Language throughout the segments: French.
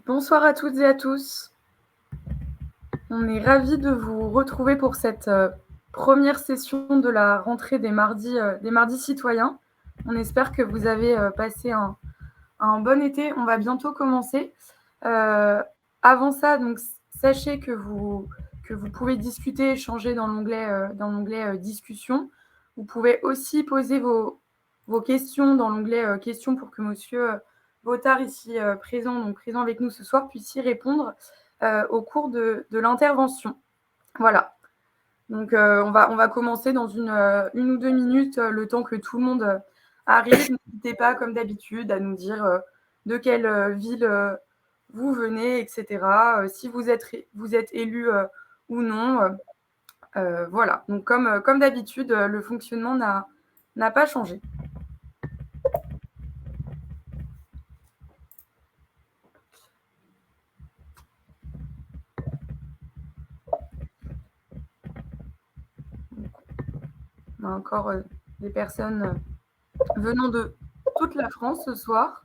Bonsoir à toutes et à tous. On est ravis de vous retrouver pour cette première session de la rentrée des mardis citoyens. On espère que vous avez passé un bon été. On va bientôt commencer. Avant ça, donc, sachez que vous pouvez discuter, échanger dans l'onglet discussion. Vous pouvez aussi poser vos questions dans l'onglet questions pour que monsieur Votard, ici présent avec nous ce soir, puisse y répondre au cours de l'intervention. Voilà. Donc, on va commencer dans une ou deux minutes, le temps que tout le monde arrive. N'hésitez pas, comme d'habitude, à nous dire de quelle ville vous venez, etc. Si vous êtes élu ou non. Voilà. Donc, comme d'habitude, le fonctionnement n'a pas changé. On a encore des personnes venant de toute la France ce soir.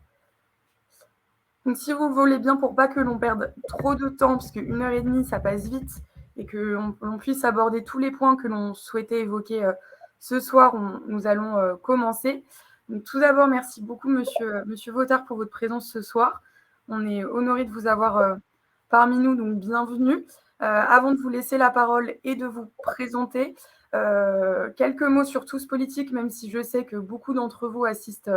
Donc, si vous voulez bien, pour pas que l'on perde trop de temps, parce qu'une heure et demie, ça passe vite, et que l'on puisse aborder tous les points que l'on souhaitait évoquer ce soir, nous allons commencer. Donc, tout d'abord, merci beaucoup, monsieur Votard, pour votre présence ce soir. On est honoré de vous avoir parmi nous, donc bienvenue. Avant de vous laisser la parole et de vous présenter, quelques mots sur Tous Politiques, même si je sais que beaucoup d'entre vous assistent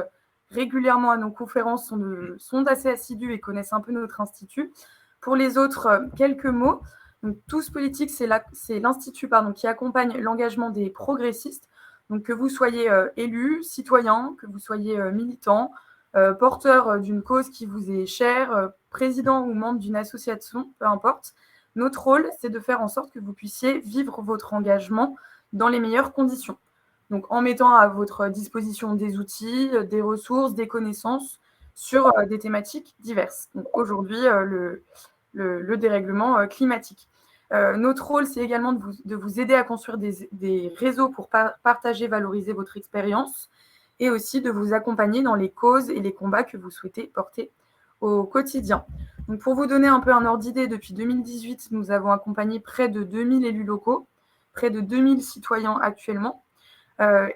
régulièrement à nos conférences, sont assez assidus et connaissent un peu notre institut. Pour les autres, quelques mots. Donc, Tous Politiques, c'est l'institut qui accompagne l'engagement des progressistes. Donc, que vous soyez élu, citoyen, que vous soyez militant, porteur d'une cause qui vous est chère, président ou membre d'une association, peu importe. Notre rôle, c'est de faire en sorte que vous puissiez vivre votre engagement dans les meilleures conditions. Donc, en mettant à votre disposition des outils, des ressources, des connaissances sur des thématiques diverses. Donc, aujourd'hui, le dérèglement climatique. Notre rôle, c'est également de vous aider à construire des réseaux pour partager, valoriser votre expérience et aussi de vous accompagner dans les causes et les combats que vous souhaitez porter au quotidien. Donc, pour vous donner un peu un ordre d'idée, depuis 2018, nous avons accompagné près de 2000 élus locaux, près de 2000 citoyens actuellement.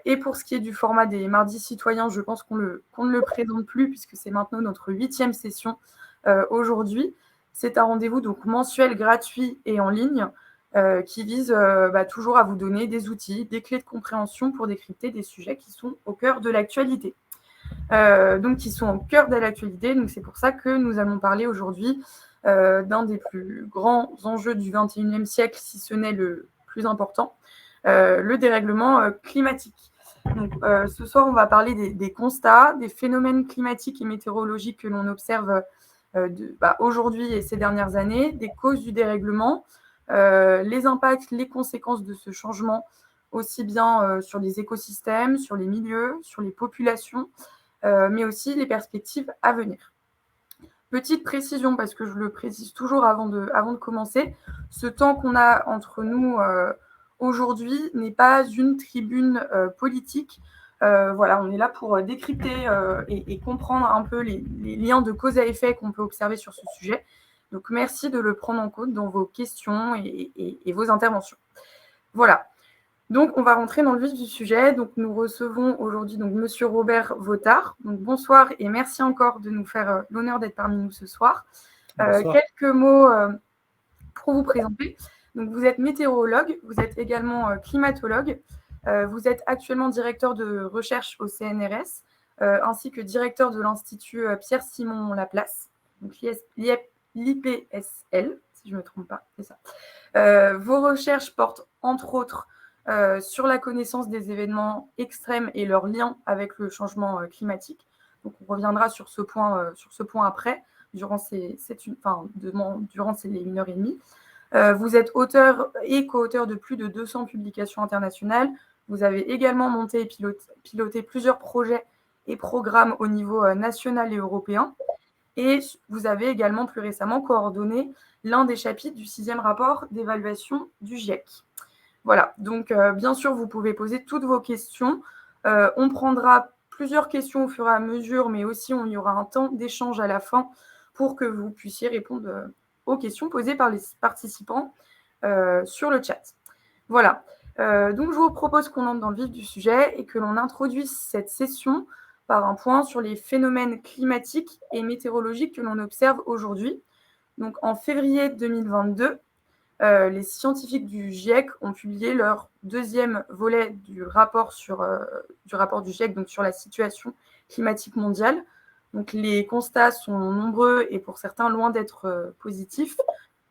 Et pour ce qui est du format des mardis citoyens, je pense qu'on ne le présente plus puisque c'est maintenant notre 8e session aujourd'hui. C'est un rendez-vous donc mensuel, gratuit et en ligne qui vise toujours à vous donner des outils, des clés de compréhension pour décrypter des sujets qui sont au cœur de l'actualité. Donc, qui sont au cœur de l'actualité. Donc, c'est pour ça que nous allons parler aujourd'hui d'un des plus grands enjeux du XXIe siècle, si ce n'est le plus important, le dérèglement climatique. Donc, ce soir, on va parler des constats, des phénomènes climatiques et météorologiques que l'on observe aujourd'hui et ces dernières années, des causes du dérèglement, les impacts, les conséquences de ce changement, aussi bien sur les écosystèmes, sur les milieux, sur les populations, mais aussi les perspectives à venir. Petite précision, parce que je le précise toujours avant de commencer, ce temps qu'on a entre nous aujourd'hui n'est pas une tribune politique. Voilà, on est là pour décrypter et comprendre un peu les liens de cause à effet qu'on peut observer sur ce sujet. Donc, merci de le prendre en compte dans vos questions et vos interventions. Voilà. Donc, on va rentrer dans le vif du sujet. Donc, nous recevons aujourd'hui monsieur Robert Votard. Donc, bonsoir et merci encore de nous faire l'honneur d'être parmi nous ce soir. Quelques mots pour vous présenter. Donc, vous êtes météorologue, vous êtes également climatologue. Vous êtes actuellement directeur de recherche au CNRS, ainsi que directeur de l'Institut Pierre-Simon Laplace, donc l'IPSL, si je ne me trompe pas, c'est ça. Vos recherches portent entre autres sur la connaissance des événements extrêmes et leurs liens avec le changement climatique. Donc, on reviendra sur ce point après, durant les 1h30. Vous êtes auteur et co-auteur de plus de 200 publications internationales. Vous avez également monté et piloté plusieurs projets et programmes au niveau national et européen. Et vous avez également plus récemment coordonné l'un des chapitres du 6e rapport d'évaluation du GIEC. Voilà, donc bien sûr, vous pouvez poser toutes vos questions. On prendra plusieurs questions au fur et à mesure, mais aussi il y aura un temps d'échange à la fin pour que vous puissiez répondre aux questions posées par les participants sur le chat. Voilà. Donc, je vous propose qu'on entre dans le vif du sujet et que l'on introduise cette session par un point sur les phénomènes climatiques et météorologiques que l'on observe aujourd'hui. Donc, en février 2022, les scientifiques du GIEC ont publié leur deuxième volet du rapport du GIEC, donc sur la situation climatique mondiale. Donc, les constats sont nombreux et pour certains loin d'être positifs.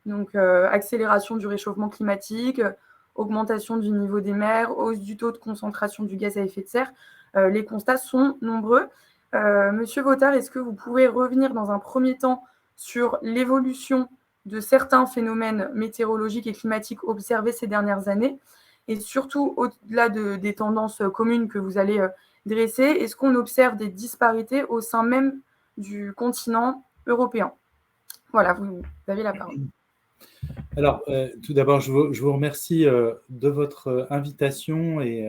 Donc, accélération du réchauffement climatique, augmentation du niveau des mers, hausse du taux de concentration du gaz à effet de serre. Les constats sont nombreux. Monsieur Vautard, est-ce que vous pouvez revenir dans un premier temps sur l'évolution de certains phénomènes météorologiques et climatiques observés ces dernières années et surtout au-delà des tendances communes que vous allez dresser, est-ce qu'on observe des disparités au sein même du continent européen? Voilà, vous avez la parole. Alors, tout d'abord, je vous remercie de votre invitation et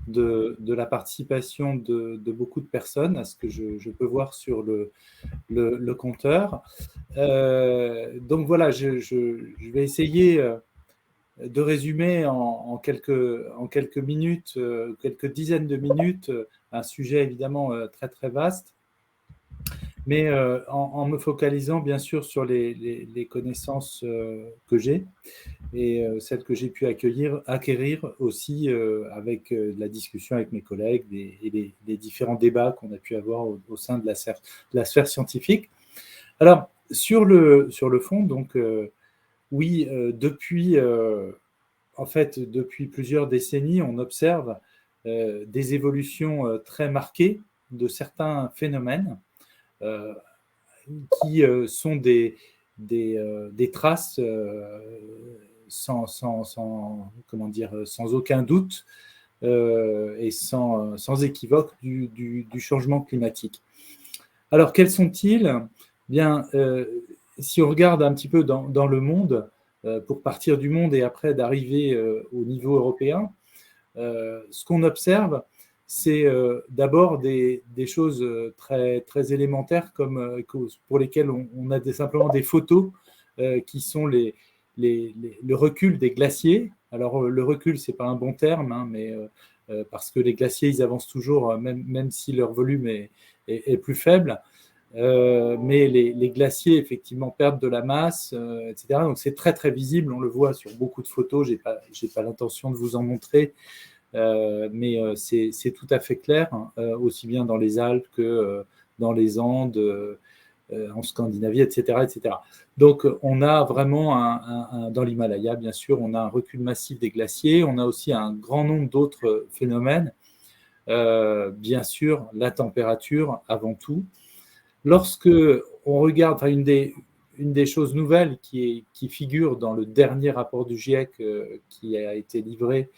de la participation de beaucoup de personnes, à ce que je peux voir sur le compteur. Donc voilà, je vais essayer de résumer en quelques minutes, quelques dizaines de minutes, un sujet évidemment très très vaste, mais en me focalisant bien sûr sur les connaissances que j'ai et celles que j'ai pu acquérir aussi avec la discussion avec mes collègues et les différents débats qu'on a pu avoir au sein de la sphère scientifique. Alors, sur le fond, donc, oui, depuis plusieurs décennies, on observe des évolutions très marquées de certains phénomènes qui sont des traces sans aucun doute et sans équivoque du changement climatique. Alors, quels sont-ils? Bien, si on regarde un petit peu dans le monde, pour partir du monde et après d'arriver au niveau européen, ce qu'on observe, c'est d'abord des choses très, très élémentaires pour lesquelles on a simplement des photos qui sont le recul des glaciers. Alors, le recul, ce n'est pas un bon terme, hein, mais parce que les glaciers, ils avancent toujours, même si leur volume est plus faible. Mais les glaciers, effectivement, perdent de la masse, etc. Donc, c'est très, très visible. On le voit sur beaucoup de photos. Je n'ai pas l'intention de vous en montrer. Mais c'est tout à fait clair, hein, aussi bien dans les Alpes que dans les Andes, en Scandinavie, etc., etc. Donc, on a vraiment dans l'Himalaya, bien sûr, on a un recul massif des glaciers. On a aussi un grand nombre d'autres phénomènes. Bien sûr, la température avant tout. Lorsque on regarde, une des choses nouvelles qui figure dans le dernier rapport du GIEC qui a été livré,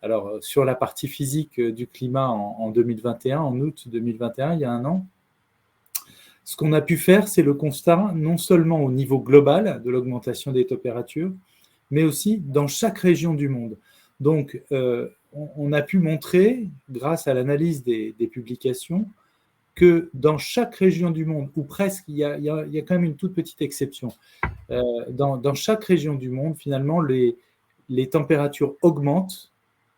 alors sur la partie physique du climat en 2021, en août 2021, il y a un an, ce qu'on a pu faire, c'est le constat non seulement au niveau global de l'augmentation des températures, mais aussi dans chaque région du monde. Donc, on a pu montrer, grâce à l'analyse des publications, que dans chaque région du monde, ou presque, il y a quand même une toute petite exception, dans chaque région du monde, finalement, les températures augmentent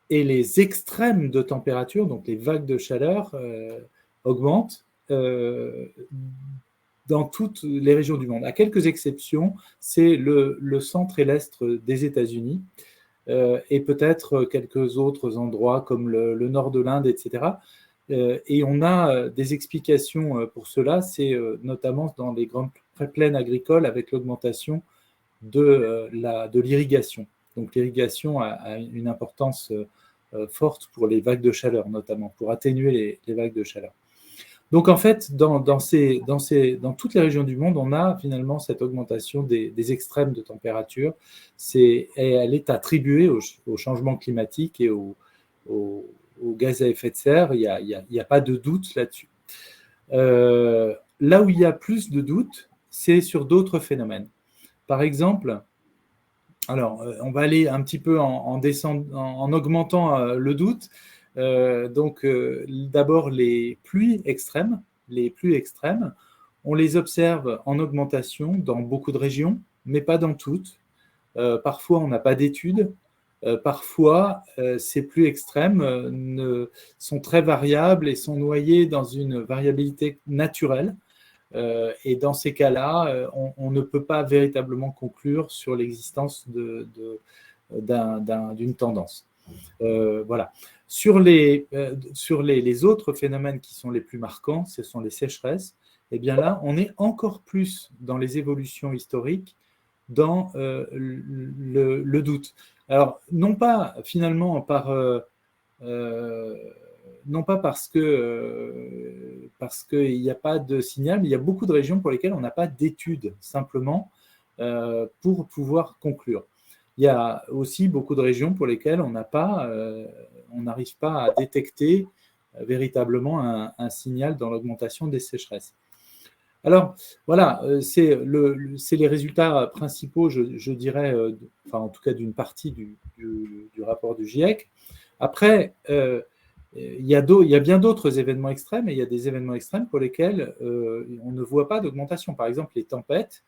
et les extrêmes de température, donc les vagues de chaleur, augmentent dans toutes les régions du monde. À quelques exceptions, c'est le centre et l'est des États-Unis et peut-être quelques autres endroits comme le nord de l'Inde, etc. Et on a des explications pour cela, c'est notamment dans les grandes plaines agricoles avec l'augmentation de l'irrigation. Donc l'irrigation a une importance forte pour les vagues de chaleur, notamment pour atténuer les vagues de chaleur. Donc en fait, dans toutes les régions du monde, on a finalement cette augmentation des extrêmes de température. Elle est attribuée au changement climatique et au gaz à effet de serre. Il n'y a pas de doute là-dessus. Là où il y a plus de doute, c'est sur d'autres phénomènes. Par exemple, alors on va aller un petit peu en augmentant le doute. Donc d'abord les pluies extrêmes. on les observe en augmentation dans beaucoup de régions, mais pas dans toutes. Parfois, on n'a pas d'études. Parfois, ces pluies extrêmes sont très variables et sont noyées dans une variabilité naturelle. Et dans ces cas-là, on ne peut pas véritablement conclure sur l'existence d'une tendance. Voilà. Sur les autres phénomènes qui sont les plus marquants, ce sont les sécheresses. Et bien là, on est encore plus dans les évolutions historiques, dans le doute. Alors, non pas finalement non pas parce qu'il n'y a pas de signal, mais il y a beaucoup de régions pour lesquelles on n'a pas d'études, simplement, pour pouvoir conclure. Il y a aussi beaucoup de régions pour lesquelles on n'arrive pas à détecter véritablement un signal dans l'augmentation des sécheresses. Alors, voilà, c'est les résultats principaux, je dirais, enfin, en tout cas d'une partie du rapport du GIEC. Après, il y a bien d'autres événements extrêmes, et il y a des événements extrêmes pour lesquels on ne voit pas d'augmentation. Par exemple, les tempêtes,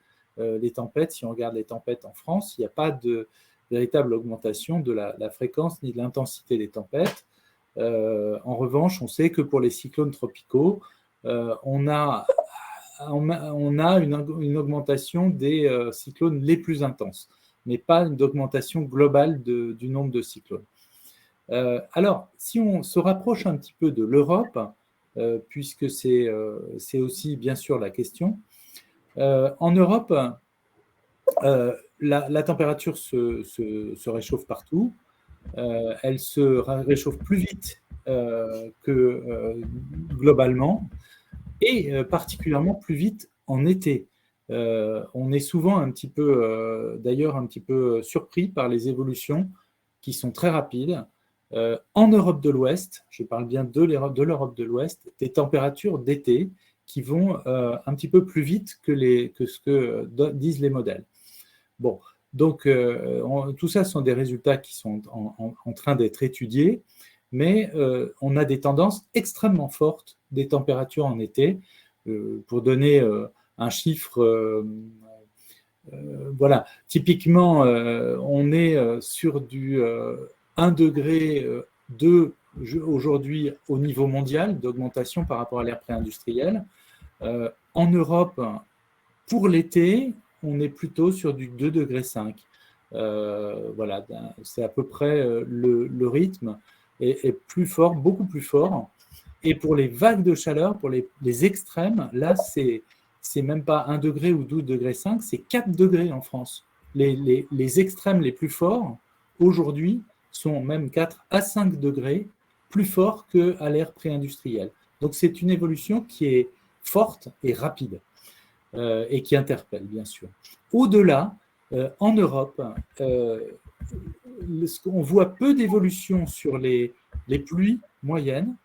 si on regarde les tempêtes en France, il n'y a pas de véritable augmentation de la fréquence ni de l'intensité des tempêtes. En revanche, on sait que pour les cyclones tropicaux, on a une augmentation des cyclones les plus intenses, mais pas d'augmentation globale du nombre de cyclones. Alors, si on se rapproche un petit peu de l'Europe, puisque c'est aussi bien sûr la question, en Europe, la température se réchauffe partout. Elle se réchauffe plus vite que globalement, et particulièrement plus vite en été. On est souvent d'ailleurs un petit peu surpris par les évolutions qui sont très rapides. En Europe de l'Ouest, je parle bien de l'Europe de l'Ouest, des températures d'été qui vont un petit peu plus vite que ce que disent les modèles. Bon, donc tout ça sont des résultats qui sont en train d'être étudiés, mais on a des tendances extrêmement fortes des températures en été. Pour donner un chiffre, voilà, typiquement, on est sur du 1 degré aujourd'hui au niveau mondial d'augmentation par rapport à l'ère pré-industrielle. En Europe, pour l'été, on est plutôt sur du 2,5 degrés. Voilà, c'est à peu près le rythme est plus fort, beaucoup plus fort. Et pour les vagues de chaleur, pour les extrêmes, là, c'est même pas 1 degré ou 12,5 degrés, c'est 4 degrés en France. Les extrêmes les plus forts, aujourd'hui, sont même 4 à 5 degrés plus forts qu'à l'ère pré-industrielle. Donc, c'est une évolution qui est forte et rapide et qui interpelle, bien sûr. Au-delà, en Europe, on voit peu d'évolution sur les pluies moyennes,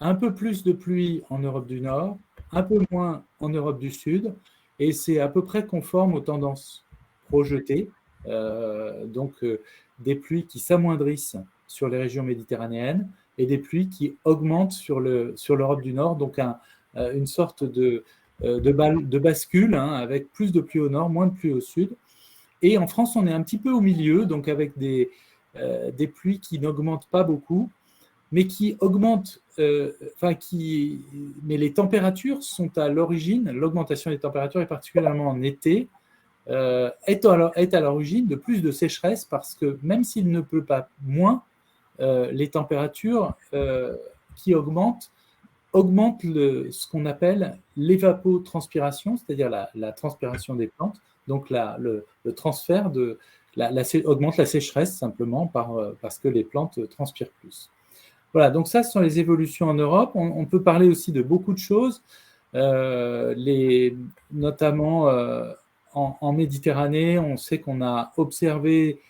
un peu plus de pluie en Europe du Nord, un peu moins en Europe du Sud, et c'est à peu près conforme aux tendances projetées. Donc, des pluies qui s'amoindrissent sur les régions méditerranéennes et des pluies qui augmentent sur l'Europe du Nord, donc une sorte de bascule, hein, avec plus de pluie au nord, moins de pluie au sud. Et en France, on est un petit peu au milieu, donc avec des pluies qui n'augmentent pas beaucoup, mais qui augmentent, mais les températures sont à l'origine, l'augmentation des températures, et particulièrement en été, est à l'origine de plus de sécheresse, parce que même s'il ne pleut pas moins, les températures qui augmentent ce qu'on appelle l'évapotranspiration, c'est-à-dire la transpiration des plantes, donc le transfert augmente la sécheresse simplement parce que les plantes transpirent plus. Voilà, donc ça, ce sont les évolutions en Europe. On peut parler aussi de beaucoup de choses, notamment en Méditerranée. On sait qu'on a observé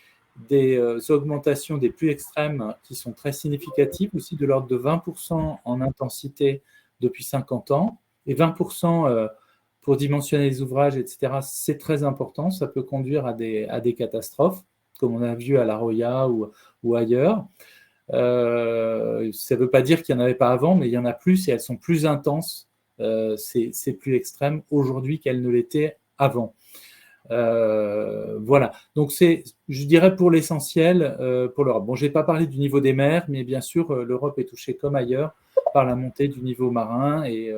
des augmentations des pluies extrêmes qui sont très significatives, aussi de l'ordre de 20% en intensité depuis 50 ans. Et 20% pour dimensionner les ouvrages, etc., c'est très important. Ça peut conduire à des catastrophes, comme on a vu à La Roya ou ailleurs. Ça ne veut pas dire qu'il n'y en avait pas avant, mais il y en a plus et elles sont plus intenses c'est plus extrême aujourd'hui qu'elle ne l'était avant. Voilà, donc je dirais pour l'essentiel, pour l'Europe. Bon, je n'ai pas parlé du niveau des mers, mais bien sûr, l'Europe est touchée comme ailleurs par la montée du niveau marin et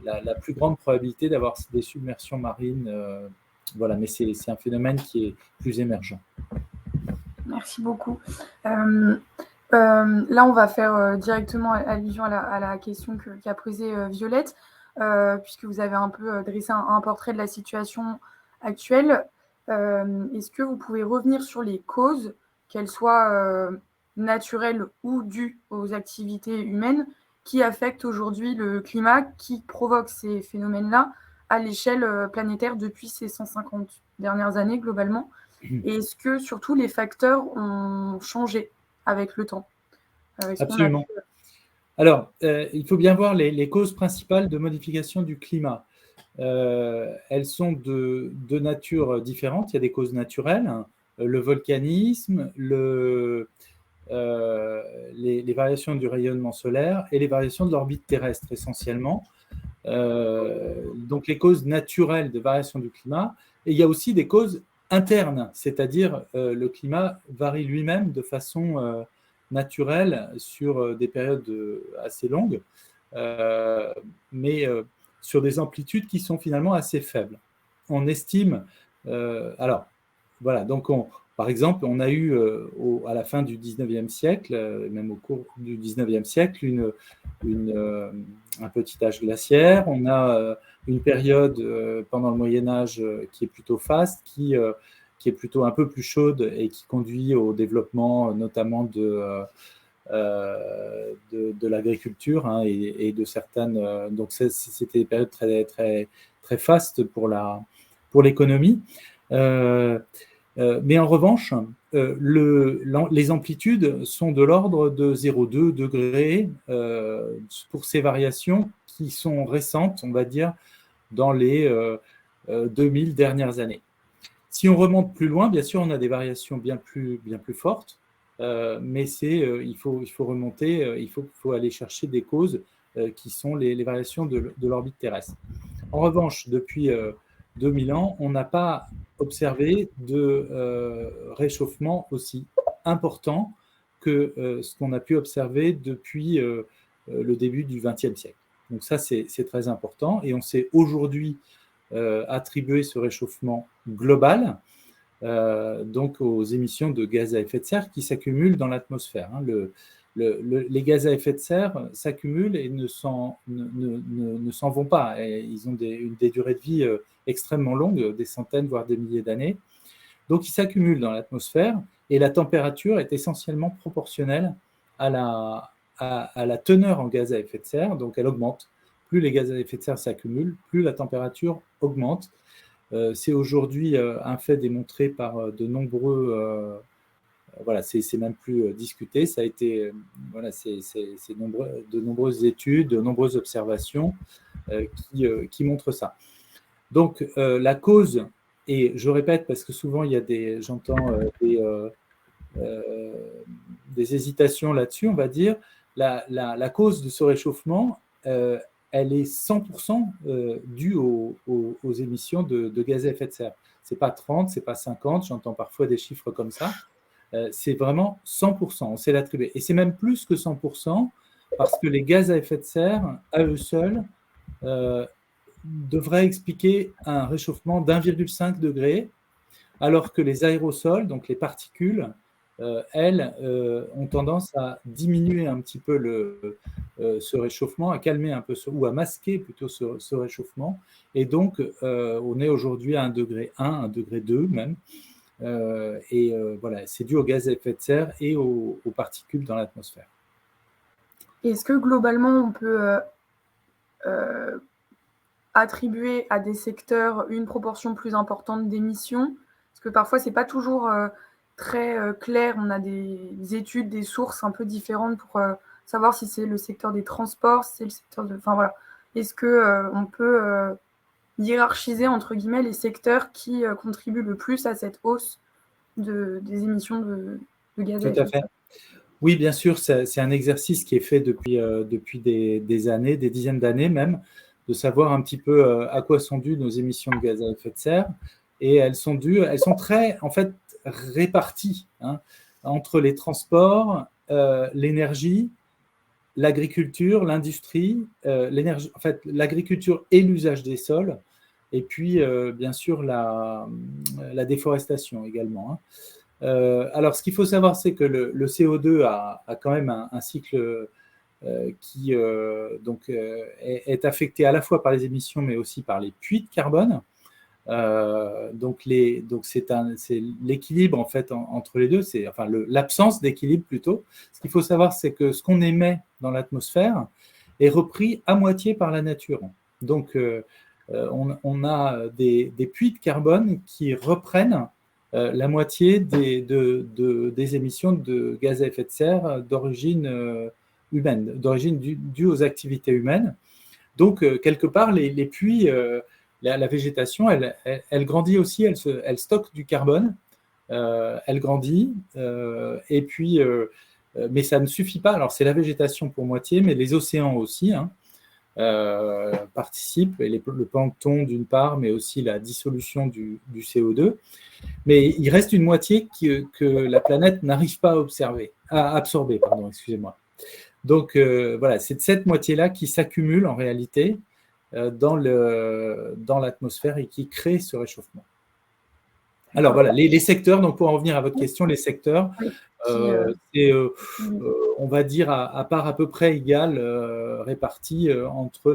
la plus grande probabilité d'avoir des submersions marines. Voilà, mais c'est un phénomène qui est plus émergent. Merci beaucoup. Là, on va faire directement allusion à la question qu'a posée Violette, puisque vous avez un peu dressé un portrait de la situation actuelle. Est-ce que vous pouvez revenir sur les causes, qu'elles soient naturelles ou dues aux activités humaines, qui affectent aujourd'hui le climat, qui provoquent ces phénomènes-là à l'échelle planétaire depuis ces 150 dernières années globalement? Et est-ce que surtout les facteurs ont changé avec le temps? Absolument. Alors, il faut bien voir les causes principales de modification du climat. Elles sont de nature différente. Il y a des causes naturelles, hein, le volcanisme, les variations du rayonnement solaire et les variations de l'orbite terrestre essentiellement. Donc les causes naturelles de variation du climat. Et il y a aussi des causes internes, c'est-à-dire le climat varie lui-même de façon naturelle sur des périodes assez longues, mais sur des amplitudes qui sont finalement assez faibles. On estime, alors voilà, donc par exemple, on a eu à la fin du 19e siècle, même au cours du 19e siècle, un petit âge glaciaire. On a une période pendant le Moyen-Âge qui est plutôt faste, qui est plutôt un peu plus chaude et qui conduit au développement notamment de l'agriculture, hein, et de certaines. Donc c'était des périodes très, très, très fastes pour l'économie. Mais en revanche, les amplitudes sont de l'ordre de 0,2 degrés pour ces variations qui sont récentes, on va dire, dans les 2000 dernières années. Si on remonte plus loin, bien sûr, on a des variations bien plus fortes, mais il faut remonter, il faut aller chercher des causes qui sont les variations de l'orbite terrestre. En revanche, depuis 2000 ans, on n'a pas observé de réchauffement aussi important que ce qu'on a pu observer depuis le début du XXe siècle. Donc ça, c'est très important. Et on sait aujourd'hui attribuer ce réchauffement global donc aux émissions de gaz à effet de serre qui s'accumulent dans l'atmosphère. Hein. Les gaz à effet de serre s'accumulent et ne s'en vont pas. Et ils ont des durées de vie extrêmement longues, des centaines, voire des milliers d'années. Donc, ils s'accumulent dans l'atmosphère et la température est essentiellement proportionnelle à la teneur en gaz à effet de serre. Donc, elle augmente. Plus les gaz à effet de serre s'accumulent, plus la température augmente. C'est aujourd'hui un fait démontré par de nombreux... voilà, c'est même plus discuté. Ça a été, voilà, c'est de nombreuses études, de nombreuses observations qui montrent ça. Donc, la cause, et je répète parce que souvent j'entends des hésitations là-dessus, on va dire, la cause de ce réchauffement, elle est 100% due aux émissions de gaz à effet de serre. Ce n'est pas 30, ce n'est pas 50, j'entends parfois des chiffres comme ça. C'est vraiment 100%, on sait l'attribuer. Et c'est même plus que 100%, parce que les gaz à effet de serre, à eux seuls, devraient expliquer un réchauffement d'1,5 degré, alors que les aérosols, donc les particules, elles, ont tendance à diminuer un petit peu ce réchauffement, à calmer un peu, ou à masquer plutôt ce réchauffement. Et donc, on est aujourd'hui à 1,1 degré, 1,2 degré même. Voilà, c'est dû aux gaz à effet de serre et aux particules dans l'atmosphère. Est-ce que globalement, on peut attribuer à des secteurs une proportion plus importante d'émissions? Parce que parfois, ce n'est pas toujours très clair. On a des études, des sources un peu différentes pour savoir si c'est le secteur des transports, si c'est le secteur de... Enfin voilà. Est-ce qu'on peut hiérarchiser, entre guillemets, les secteurs qui contribuent le plus à cette hausse des émissions de gaz à effet de serre? Oui, bien sûr, c'est un exercice qui est fait depuis des années, des dizaines d'années même, de savoir un petit peu à quoi sont dues nos émissions de gaz à effet de serre. Et elles sont très, en fait, réparties entre les transports, l'énergie, l'agriculture, l'industrie, l'énergie, en fait, l'agriculture et l'usage des sols, et puis, bien sûr, la déforestation également. Alors, ce qu'il faut savoir, c'est que le CO2 a quand même un cycle qui est affecté à la fois par les émissions, mais aussi par les puits de carbone. Donc c'est l'équilibre en fait entre les deux, c'est enfin l'absence d'équilibre plutôt. Ce qu'il faut savoir, c'est que ce qu'on émet dans l'atmosphère est repris à moitié par la nature. Donc on a des puits de carbone qui reprennent la moitié des émissions de gaz à effet de serre d'origine humaine, d'origine due aux activités humaines. Donc, quelque part, les puits, la végétation, elle grandit aussi, elle stocke du carbone, elle grandit, et puis, mais ça ne suffit pas. Alors, c'est la végétation pour moitié, mais les océans aussi participent, et le plancton d'une part, mais aussi la dissolution du CO2. Mais il reste une moitié que la planète n'arrive pas à absorber, pardon, excusez-moi. Donc voilà, c'est cette moitié-là qui s'accumule en réalité dans l'atmosphère et qui crée ce réchauffement. Alors voilà, les secteurs, donc pour en revenir à votre question, les secteurs, c'est, on va dire, à part à peu près égale répartie entre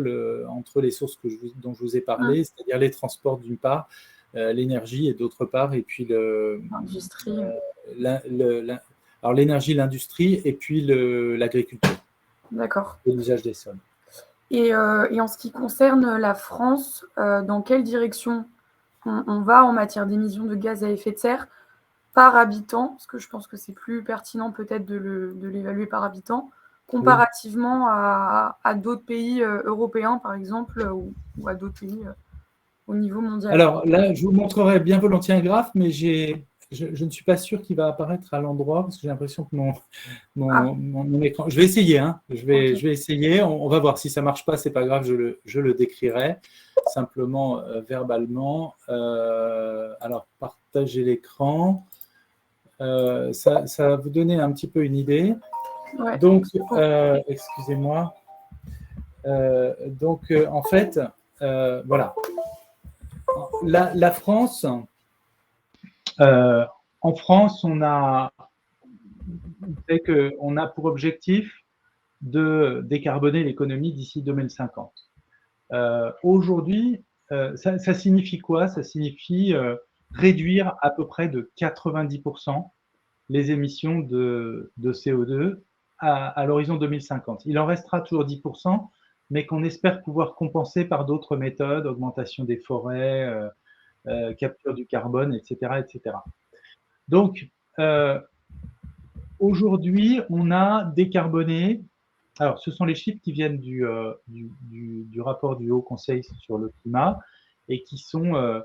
les sources dont je vous ai parlé, c'est-à-dire les transports d'une part, l'énergie et d'autre part, et puis l'industrie. Alors l'énergie, l'industrie, et puis l'agriculture. D'accord. Et l'usage des sols. Et en ce qui concerne la France, dans quelle direction on va en matière d'émissions de gaz à effet de serre par habitant? Parce que je pense que c'est plus pertinent peut-être de l'évaluer par habitant, comparativement à d'autres pays européens, par exemple, ou à d'autres pays au niveau mondial. Alors là, je vous montrerai bien volontiers un graphe, mais je ne suis pas sûr qu'il va apparaître à l'endroit, parce que j'ai l'impression que mon écran… Je vais essayer, je vais essayer, on va voir. Si ça ne marche pas, ce n'est pas grave, je le décrirai simplement verbalement. Alors, partagez l'écran. Ça va vous donner un petit peu une idée. Ouais. Donc, excusez-moi. Donc, en fait, voilà. La France, en France, on a pour objectif de décarboner l'économie d'ici 2050. Aujourd'hui, ça signifie quoi? Ça signifie réduire à peu près de 90% les émissions de CO2 à l'horizon 2050. Il en restera toujours 10%, mais qu'on espère pouvoir compenser par d'autres méthodes, augmentation des forêts, capture du carbone, etc. etc. Donc, aujourd'hui, on a décarboné. Alors, ce sont les chiffres qui viennent du rapport du Haut Conseil sur le climat et qui sont,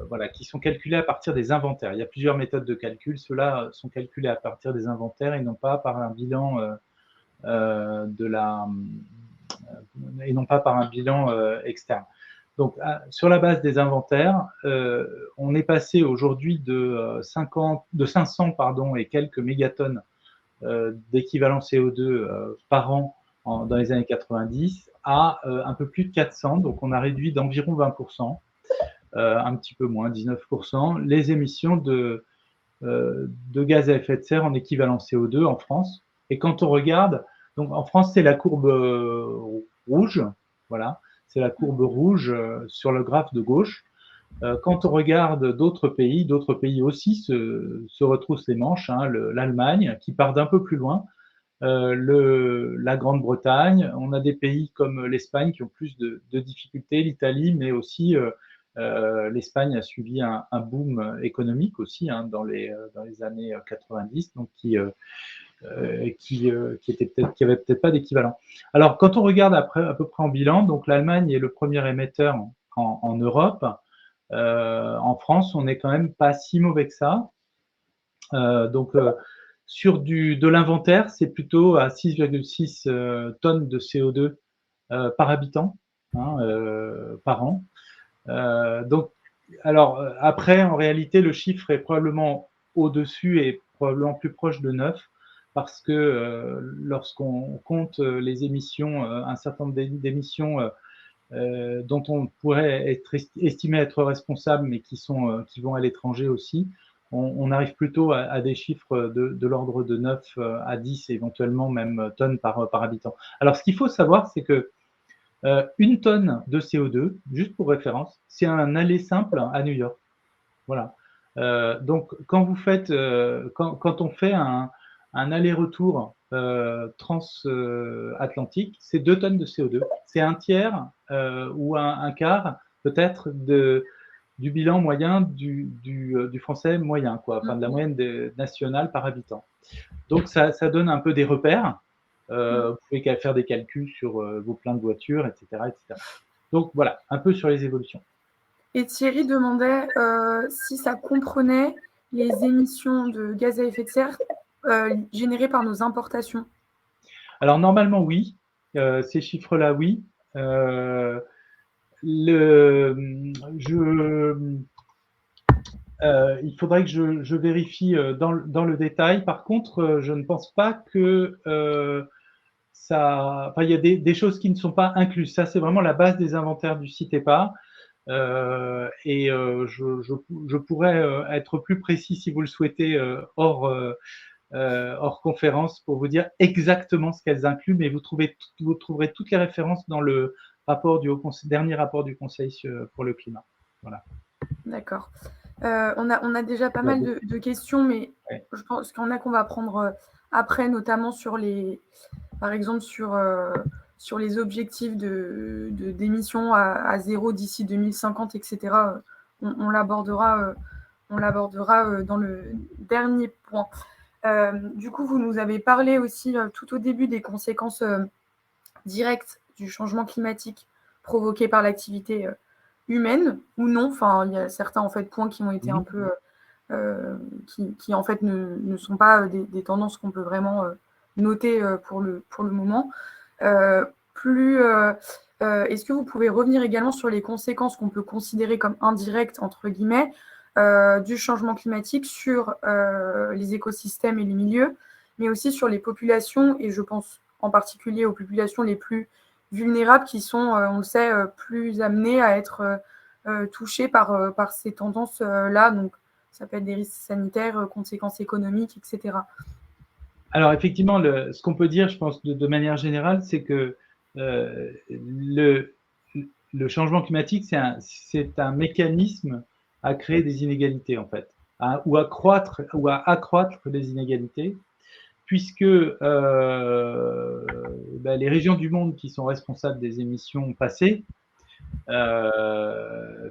voilà, qui sont calculés à partir des inventaires. Il y a plusieurs méthodes de calcul. Ceux-là sont calculés à partir des inventaires et non pas par un bilan et non pas par un bilan externe. Donc, sur la base des inventaires, on est passé aujourd'hui de 500 et quelques mégatonnes d'équivalent CO2 par an dans les années 90 à un peu plus de 400. Donc, on a réduit d'environ 20%, un petit peu moins, 19%, les émissions de gaz à effet de serre en équivalent CO2 en France. Et quand on regarde, donc en France, c'est la courbe rouge, voilà, c'est la courbe rouge sur le graphe de gauche. Quand on regarde d'autres pays aussi se retroussent les manches. L'Allemagne, qui part d'un peu plus loin, la Grande-Bretagne, on a des pays comme l'Espagne qui ont plus de difficultés, l'Italie, mais aussi l'Espagne a suivi un boom économique aussi dans les années 90, donc qui avait peut-être pas d'équivalent. Alors, quand on regarde à peu près en bilan, donc l'Allemagne est le premier émetteur en Europe. En France, on n'est quand même pas si mauvais que ça. Donc, Sur de l'inventaire, c'est plutôt à 6,6 tonnes de CO2 par habitant, hein, par an. Donc, alors après, en réalité, le chiffre est probablement au-dessus et probablement plus proche de 9, parce que lorsqu'on compte les émissions, un certain nombre d'émissions dont on pourrait estimer être responsable, mais qui vont à l'étranger aussi, on arrive plutôt à des chiffres de l'ordre de 9 à 10, éventuellement même tonnes par habitant. Alors, ce qu'il faut savoir, c'est que une tonne de CO2, juste pour référence, c'est un aller simple à New York. Voilà. Donc, quand on fait un aller-retour transatlantique, c'est 2 tonnes de CO2. C'est un tiers ou un quart, peut-être, du bilan moyen du français moyen, quoi, enfin de la moyenne nationale par habitant. Donc, ça donne un peu des repères. Vous pouvez faire des calculs sur vos pleins de voitures, etc., etc. Donc, voilà, un peu sur les évolutions. Et Thierry demandait si ça comprenait les émissions de gaz à effet de serre générées par nos importations. Alors, normalement, oui. Ces chiffres-là, oui. Il faudrait que je vérifie dans le détail. Par contre, je ne pense pas que ça. Enfin, il y a des choses qui ne sont pas incluses. Ça, c'est vraiment la base des inventaires du site EPA. Je pourrais être plus précis si vous le souhaitez hors conférence pour vous dire exactement ce qu'elles incluent, mais vous trouverez toutes les références dans le dernier rapport du Conseil pour le climat. Voilà. D'accord. On a déjà pas mal de questions, mais ouais. Je pense qu'il y en a qu'on va prendre après, notamment par exemple sur les objectifs d'émissions à zéro d'ici 2050, etc. On l'abordera dans le dernier point. Du coup, vous nous avez parlé aussi tout au début des conséquences directes du changement climatique provoqué par l'activité humaine ou non. Enfin, il y a certains en fait, points qui ont été un peu qui en fait ne sont pas des tendances qu'on peut vraiment noter pour le moment. Est-ce que vous pouvez revenir également sur les conséquences qu'on peut considérer comme indirectes, entre guillemets, du changement climatique sur les écosystèmes et les milieux, mais aussi sur les populations, et je pense en particulier aux populations les plus vulnérables qui sont, on le sait, plus amenées à être touchées par ces tendances-là. Donc, ça peut être des risques sanitaires, conséquences économiques, etc. Alors, effectivement, ce qu'on peut dire, je pense, de manière générale, c'est que le changement climatique, c'est un mécanisme à créer des inégalités, en fait, ou à accroître les inégalités, puisque les régions du monde qui sont responsables des émissions passées,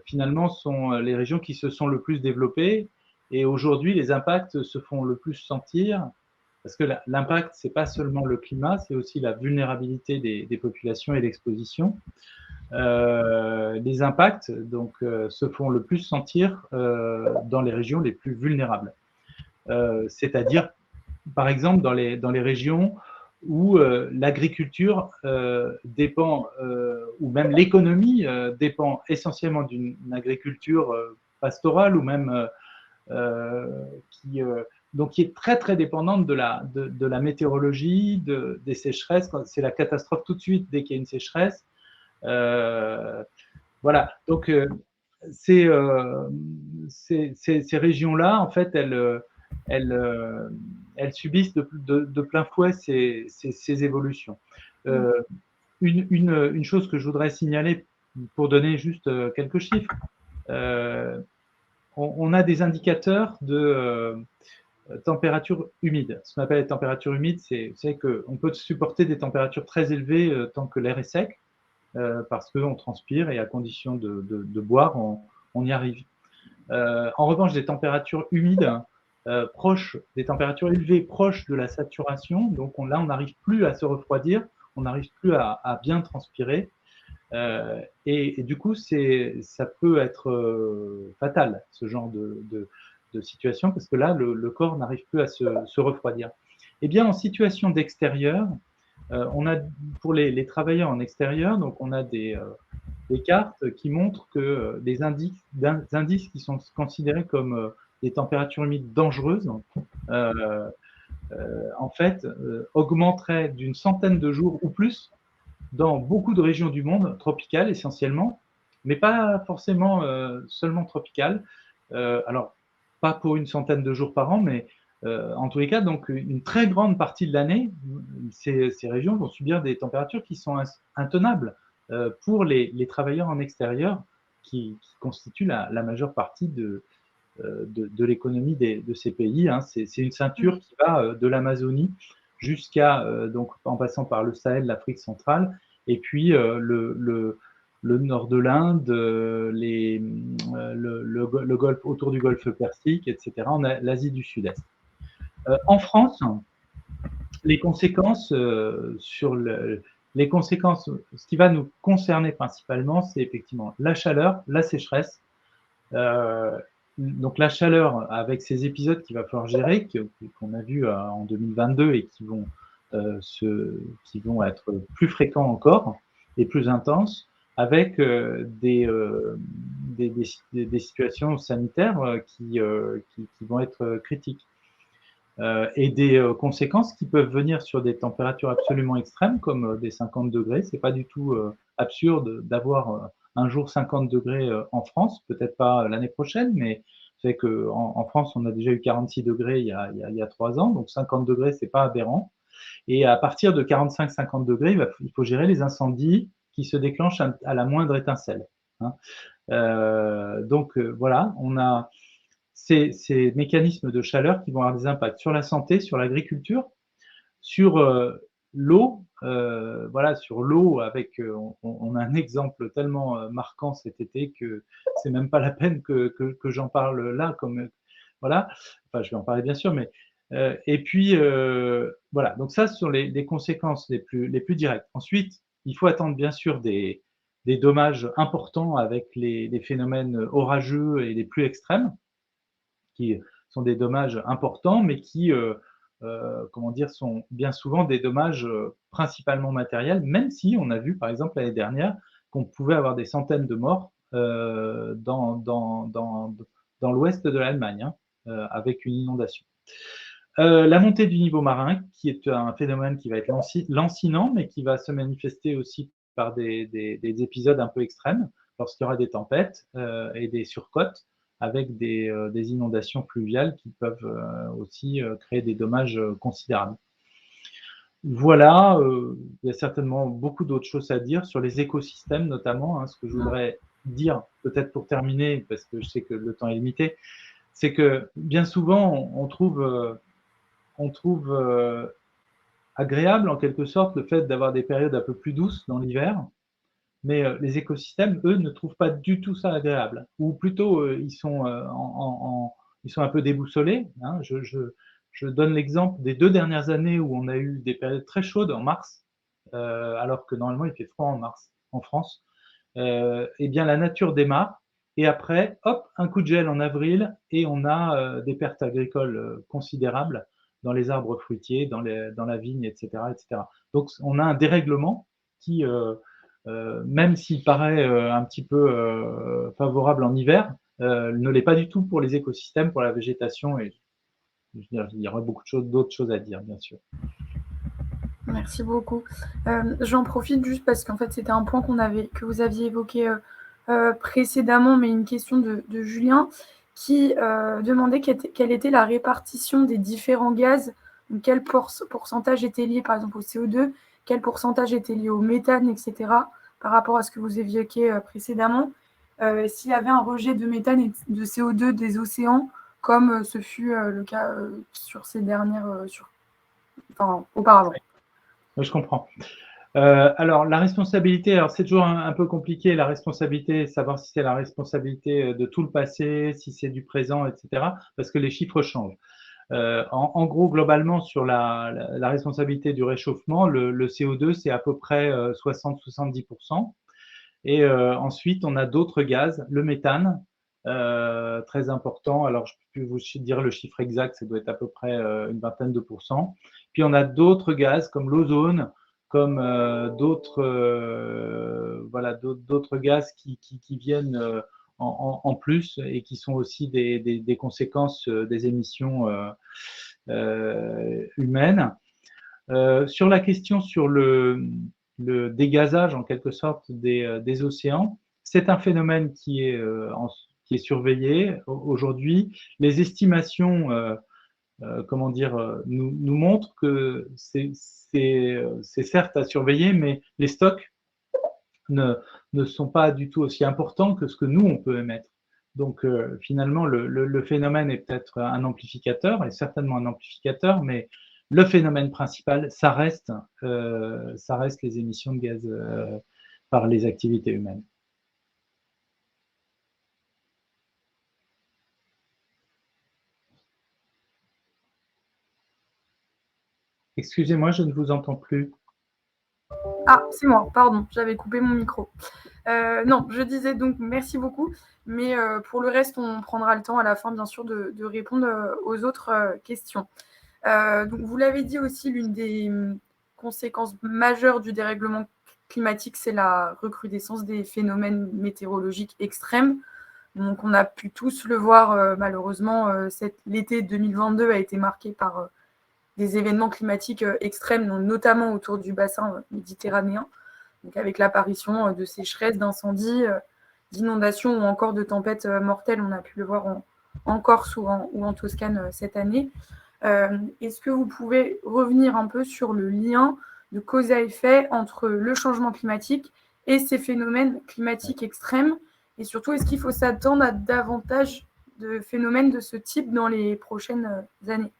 finalement, sont les régions qui se sont le plus développées, et aujourd'hui, les impacts se font le plus sentir, parce que l'impact, c'est pas seulement le climat, c'est aussi la vulnérabilité des populations et l'exposition. Les impacts donc se font le plus sentir dans les régions les plus vulnérables, c'est-à-dire par exemple dans les régions où l'agriculture dépend, ou même l'économie dépend essentiellement d'une agriculture pastorale, ou même qui est très très dépendante de la météorologie, des sécheresses. C'est la catastrophe tout de suite dès qu'il y a une sécheresse. Voilà, donc ces régions-là, en fait, elles subissent de plein fouet ces évolutions. Une chose que je voudrais signaler pour donner juste quelques chiffres, on a des indicateurs de température humide. Ce qu'on appelle les températures humides, c'est qu'on peut supporter des températures très élevées tant que l'air est sec, parce qu'on transpire, et à condition de boire, on y arrive. En revanche, des températures humides, des températures élevées proches de la saturation, donc là, on n'arrive plus à se refroidir, on n'arrive plus à bien transpirer. Et du coup, ça peut être fatal, ce genre situation, parce que là, le corps n'arrive plus à se refroidir. Eh bien, en situation d'extérieur, on a, pour les travailleurs en extérieur, donc on a des cartes qui montrent que des indices qui sont considérés comme des températures humides dangereuses, en fait, augmenteraient d'une centaine de jours ou plus dans beaucoup de régions du monde, tropicales essentiellement, mais pas forcément seulement tropicales. Alors, pas pour une centaine de jours par an, mais en tous les cas, donc une très grande partie de l'année, ces régions vont subir des températures qui sont intenables pour les travailleurs en extérieur qui constituent la majeure partie de l'économie de ces pays. Hein. C'est une ceinture qui va de l'Amazonie jusqu'à, donc en passant par le Sahel, l'Afrique centrale, et puis le nord de l'Inde, le golfe, autour du golfe Persique, etc., on a l'Asie du Sud-Est. En France, les conséquences les conséquences, ce qui va nous concerner principalement, c'est effectivement la chaleur, la sécheresse. Donc la chaleur, avec ces épisodes qu'il va falloir gérer, qu'on a vu en 2022 et qui vont être plus fréquents encore et plus intenses, avec des situations sanitaires qui vont être critiques. Et des conséquences qui peuvent venir sur des températures absolument extrêmes, comme des 50 degrés. C'est pas du tout absurde d'avoir un jour 50 degrés en France, peut-être pas l'année prochaine, mais c'est qu'en France, on a déjà eu 46 degrés il y a 3 ans, donc 50 degrés, c'est pas aberrant. Et à partir de 45-50 degrés, il faut gérer les incendies qui se déclenchent à la moindre étincelle. Hein. Donc voilà, on a ces mécanismes de chaleur qui vont avoir des impacts sur la santé, sur l'agriculture, sur l'eau. Voilà, sur l'eau, avec on a un exemple tellement marquant cet été que c'est même pas la peine que j'en parle là. Voilà, enfin je vais en parler bien sûr, mais et puis voilà. Donc ça, ce sont les conséquences les plus directes. Ensuite, il faut attendre bien sûr des dommages importants avec les phénomènes orageux et les plus extrêmes, qui sont des dommages importants, mais qui, comment dire, sont bien souvent des dommages principalement matériels, même si on a vu, par exemple, l'année dernière, qu'on pouvait avoir des centaines de morts dans l'ouest de l'Allemagne, hein, avec une inondation. La montée du niveau marin, qui est un phénomène qui va être lancinant, mais qui va se manifester aussi par des épisodes un peu extrêmes, lorsqu'il y aura des tempêtes et des surcotes, avec des inondations pluviales qui peuvent aussi créer des dommages considérables. Voilà, il y a certainement beaucoup d'autres choses à dire sur les écosystèmes notamment. Hein. Ce que je voudrais dire, peut-être pour terminer, parce que je sais que le temps est limité, c'est que bien souvent, on trouve agréable en quelque sorte le fait d'avoir des périodes un peu plus douces dans l'hiver, mais les écosystèmes, eux, ne trouvent pas du tout ça agréable. Ou plutôt, ils sont un peu déboussolés. Hein. Je donne l'exemple des 2 dernières années où on a eu des périodes très chaudes en mars, alors que normalement il fait froid en mars en France. Eh bien, la nature démarre, et après, hop, un coup de gel en avril, et on a des pertes agricoles considérables dans les arbres fruitiers, dans la vigne, etc., etc. Donc, on a un dérèglement qui, même s'il paraît un petit peu favorable en hiver, ne l'est pas du tout pour les écosystèmes, pour la végétation, et il y aurait beaucoup d'autres choses à dire, bien sûr. Merci beaucoup. J'en profite juste parce qu'en fait, c'était un point que vous aviez évoqué précédemment, mais une question de Julien qui demandait quelle était la répartition des différents gaz, donc quel pourcentage était lié par exemple au CO2, quel pourcentage était lié au méthane, etc., par rapport à ce que vous évoquiez précédemment, s'il y avait un rejet de méthane et de CO2 des océans, comme ce fut le cas sur ces dernières, auparavant. Je comprends. Alors, la responsabilité, c'est toujours un peu compliqué, la responsabilité, savoir si c'est la responsabilité de tout le passé, si c'est du présent, etc., parce que les chiffres changent. En gros, globalement, sur la responsabilité du réchauffement, le CO2, c'est à peu près 60-70%. Et ensuite, on a d'autres gaz, le méthane, très important. Alors, je peux vous dire le chiffre exact, ça doit être à peu près une vingtaine de pourcents. Puis, on a d'autres gaz comme l'ozone, comme voilà, d'autres gaz qui viennent en plus et qui sont aussi des conséquences des émissions humaines. Sur la question sur le dégazage, en quelque sorte, des océans, c'est un phénomène qui est surveillé aujourd'hui. Les estimations comment dire, nous montrent que c'est certes à surveiller, mais les stocks ne sont pas du tout aussi importants que ce que nous, on peut émettre. Donc, finalement, le phénomène est peut-être un amplificateur, et certainement un amplificateur, mais le phénomène principal, ça reste les émissions de gaz par les activités humaines. Excusez-moi, je ne vous entends plus. Ah, c'est moi, pardon, j'avais coupé mon micro. Non, je disais donc merci beaucoup, mais pour le reste, on prendra le temps à la fin, bien sûr, de répondre aux autres questions. Donc, vous l'avez dit aussi, l'une des conséquences majeures du dérèglement climatique, c'est la recrudescence des phénomènes météorologiques extrêmes. Donc, on a pu tous le voir, malheureusement, l'été 2022 a été marqué par des événements climatiques extrêmes, notamment autour du bassin méditerranéen, donc avec l'apparition de sécheresses, d'incendies, d'inondations ou encore de tempêtes mortelles. On a pu le voir en Corse ou en Toscane cette année. Est-ce que vous pouvez revenir un peu sur le lien de cause à effet entre le changement climatique et ces phénomènes climatiques extrêmes? Et surtout, est-ce qu'il faut s'attendre à davantage de phénomènes de ce type dans les prochaines années?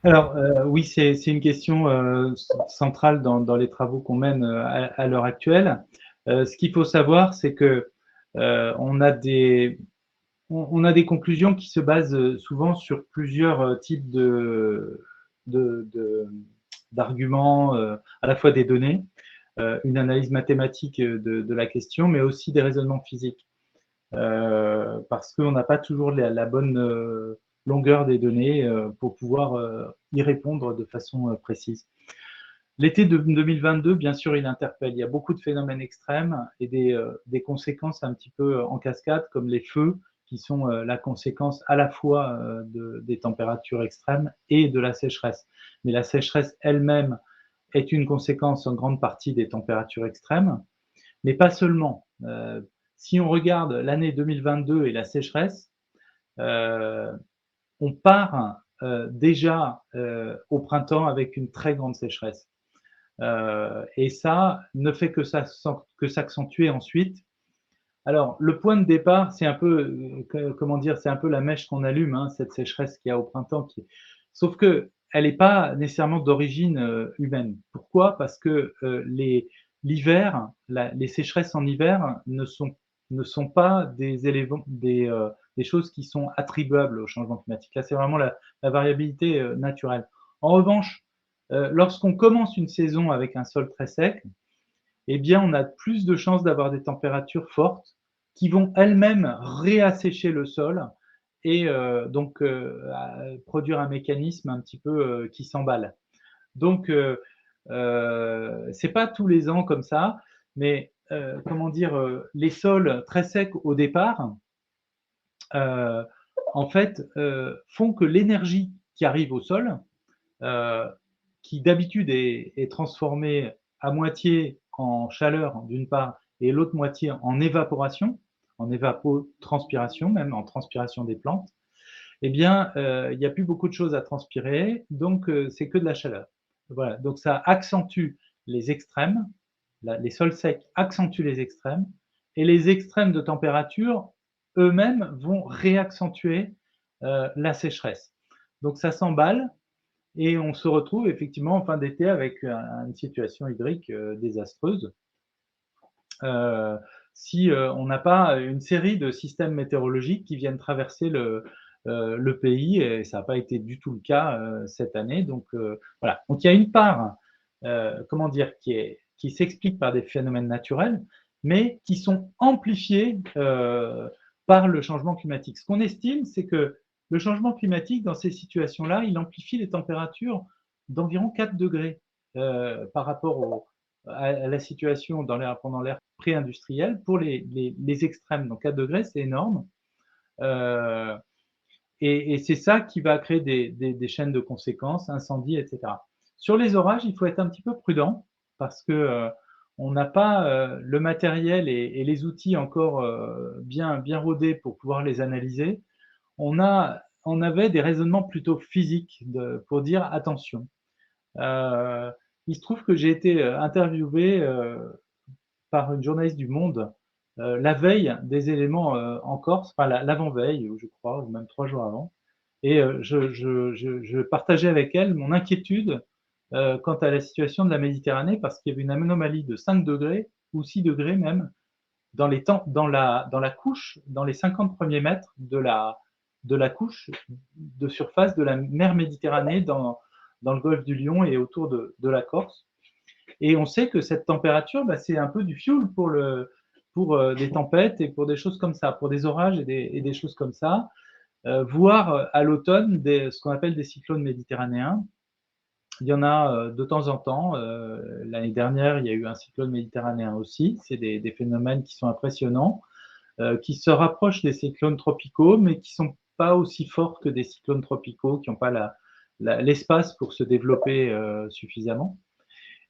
Alors, oui, c'est une question centrale dans les travaux qu'on mène à l'heure actuelle. Ce qu'il faut savoir, c'est que on a des conclusions qui se basent souvent sur plusieurs types d'arguments, à la fois des données, une analyse mathématique de la question, mais aussi des raisonnements physiques. Parce qu'on n'a pas toujours la bonne longueur des données pour pouvoir y répondre de façon précise. L'été de 2022, bien sûr, il interpelle. Il y a beaucoup de phénomènes extrêmes et des conséquences un petit peu en cascade, comme les feux, qui sont la conséquence à la fois des températures extrêmes et de la sécheresse. Mais la sécheresse elle-même est une conséquence en grande partie des températures extrêmes, mais pas seulement. Si on regarde l'année 2022 et la sécheresse, on part déjà au printemps avec une très grande sécheresse. Et ça ne fait que s'accentuer ensuite. Alors, le point de départ, c'est un peu, comment dire, c'est un peu la mèche qu'on allume, hein, cette sécheresse qu'il y a au printemps. Sauf que elle n'est pas nécessairement d'origine humaine. Pourquoi? Parce que l'hiver, les sécheresses en hiver ne sont pas des éléments, des choses qui sont attribuables au changement climatique. Là, c'est vraiment la variabilité naturelle. En revanche, lorsqu'on commence une saison avec un sol très sec, eh bien, on a plus de chances d'avoir des températures fortes qui vont elles-mêmes réassécher le sol et donc produire un mécanisme un petit peu qui s'emballe. Donc, c'est pas tous les ans comme ça, mais comment dire, les sols très secs au départ, en fait, font que l'énergie qui arrive au sol, qui d'habitude est transformée à moitié en chaleur d'une part et l'autre moitié en évapotranspiration, même en transpiration des plantes, eh bien, il n'y a plus beaucoup de choses à transpirer, donc c'est que de la chaleur. Voilà, donc ça accentue les extrêmes, les sols secs accentuent les extrêmes, et les extrêmes de température eux-mêmes vont réaccentuer la sécheresse. Donc ça s'emballe, et on se retrouve effectivement en fin d'été avec une situation hydrique désastreuse. Si on n'a pas une série de systèmes météorologiques qui viennent traverser le pays, et ça n'a pas été du tout le cas cette année. Donc voilà. Donc il y a une part, comment dire, qui s'explique par des phénomènes naturels, mais qui sont amplifiés par le changement climatique. Ce qu'on estime, c'est que le changement climatique, dans ces situations-là, il amplifie les températures d'environ 4 degrés par rapport à la situation pendant l'ère pré-industrielle pour les extrêmes. Donc 4 degrés, c'est énorme. Et c'est ça qui va créer des chaînes de conséquences, incendies, etc. Sur les orages, il faut être un petit peu prudent parce que on n'a pas le matériel et les outils encore bien rodés pour pouvoir les analyser. On avait des raisonnements plutôt physiques pour dire attention. Il se trouve que j'ai été interviewé par une journaliste du Monde la veille des éléments en Corse, enfin l'avant-veille, je crois, ou même 3 jours avant. Et je partageais avec elle mon inquiétude quant à la situation de la Méditerranée parce qu'il y avait une anomalie de 5 degrés ou 6 degrés même dans la couche, dans les 50 premiers mètres de la couche de surface de la mer Méditerranée dans le golfe du Lion et autour de la Corse. Et on sait que cette température, c'est un peu du fuel pour des tempêtes et pour des choses comme ça, pour des orages et des choses comme ça, voire à l'automne ce qu'on appelle des cyclones méditerranéens. Il y en a de temps en temps. L'année dernière, il y a eu un cyclone méditerranéen aussi. C'est des phénomènes qui sont impressionnants, qui se rapprochent des cyclones tropicaux, mais qui ne sont pas aussi forts que des cyclones tropicaux, qui n'ont pas l'espace pour se développer suffisamment.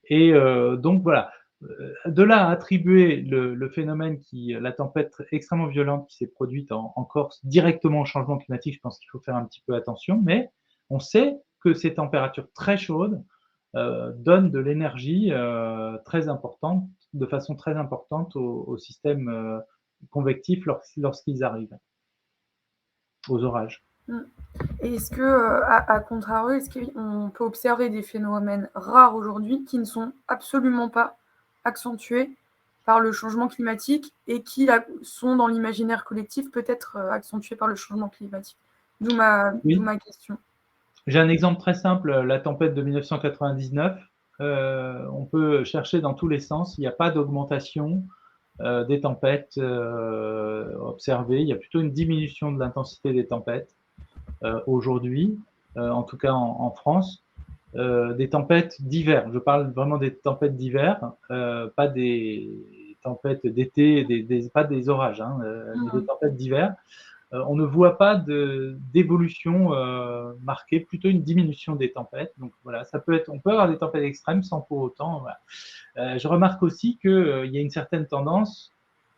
Et donc voilà, de là à attribuer le phénomène la tempête extrêmement violente qui s'est produite en Corse directement au changement climatique, je pense qu'il faut faire un petit peu attention, mais on sait que ces températures très chaudes donnent de l'énergie très importante, de façon très importante au système convectif lorsqu'ils arrivent, aux orages. Et est-ce que, à contrario, est-ce qu'on peut observer des phénomènes rares aujourd'hui qui ne sont absolument pas accentués par le changement climatique et qui sont dans l'imaginaire collectif peut-être accentués par le changement climatique? D'où ma question. J'ai un exemple très simple, la tempête de 1999. On peut chercher dans tous les sens, il n'y a pas d'augmentation des tempêtes observées, il y a plutôt une diminution de l'intensité des tempêtes aujourd'hui, en tout cas en France. Des tempêtes d'hiver, je parle vraiment des tempêtes d'hiver, pas des tempêtes d'été, pas des orages, mais des tempêtes d'hiver. On ne voit pas d'évolution marquée, plutôt une diminution des tempêtes. Donc voilà, on peut avoir des tempêtes extrêmes sans pour autant. Voilà. Je remarque aussi qu'il y a une certaine tendance.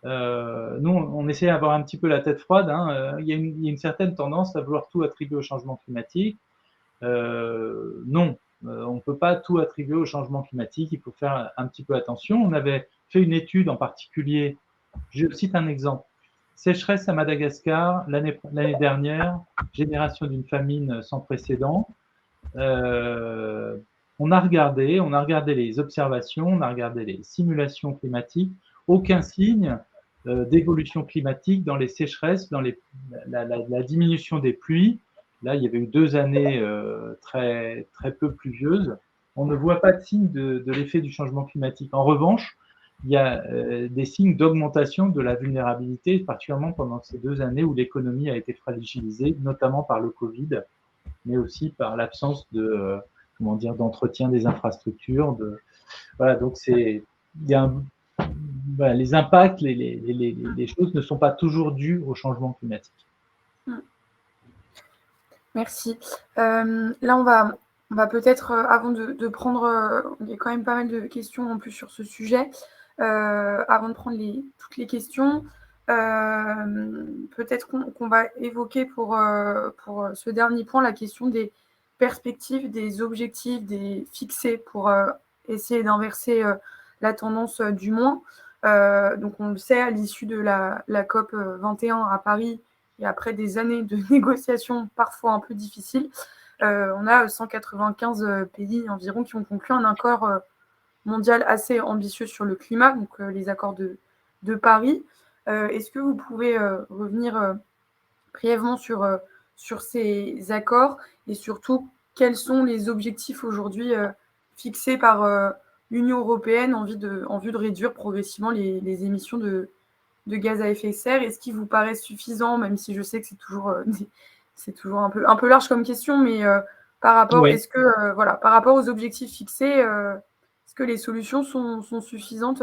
Nous, on essaie d'avoir un petit peu la tête froide. Il y a une certaine tendance à vouloir tout attribuer au changement climatique. Non, on ne peut pas tout attribuer au changement climatique. Il faut faire un petit peu attention. On avait fait une étude en particulier. Je cite un exemple. Sécheresse à Madagascar l'année dernière, génération d'une famine sans précédent. On a regardé les observations, on a regardé les simulations climatiques. Aucun signe d'évolution climatique dans les sécheresses, dans la diminution des pluies. Là, il y avait eu 2 années très peu pluvieuses. On ne voit pas de signe de l'effet du changement climatique. En revanche, il y a des signes d'augmentation de la vulnérabilité, particulièrement pendant ces 2 années où l'économie a été fragilisée, notamment par le Covid, mais aussi par l'absence d'entretien des infrastructures. Voilà, donc les impacts, les choses ne sont pas toujours dues au changement climatique. Merci. Là, on va peut-être, avant de prendre, il y a quand même pas mal de questions en plus sur ce sujet. Avant de prendre toutes les questions, peut-être qu'on va évoquer pour ce dernier point la question des perspectives, des objectifs, des fixés pour essayer d'inverser la tendance du moins. Donc on le sait, à l'issue de la COP 21 à Paris, et après des années de négociations parfois un peu difficiles, on a 195 pays environ qui ont conclu un accord mondial assez ambitieux sur le climat, donc les accords de Paris. Est-ce que vous pouvez revenir brièvement sur ces accords et surtout quels sont les objectifs aujourd'hui fixés par l'Union européenne en vue de réduire progressivement les émissions de de gaz à effet de serre. Est-ce qu'il vous paraît suffisant, même si je sais que c'est toujours un peu large comme question, mais par rapport, Oui. par rapport aux objectifs fixés, est-ce que les solutions sont suffisantes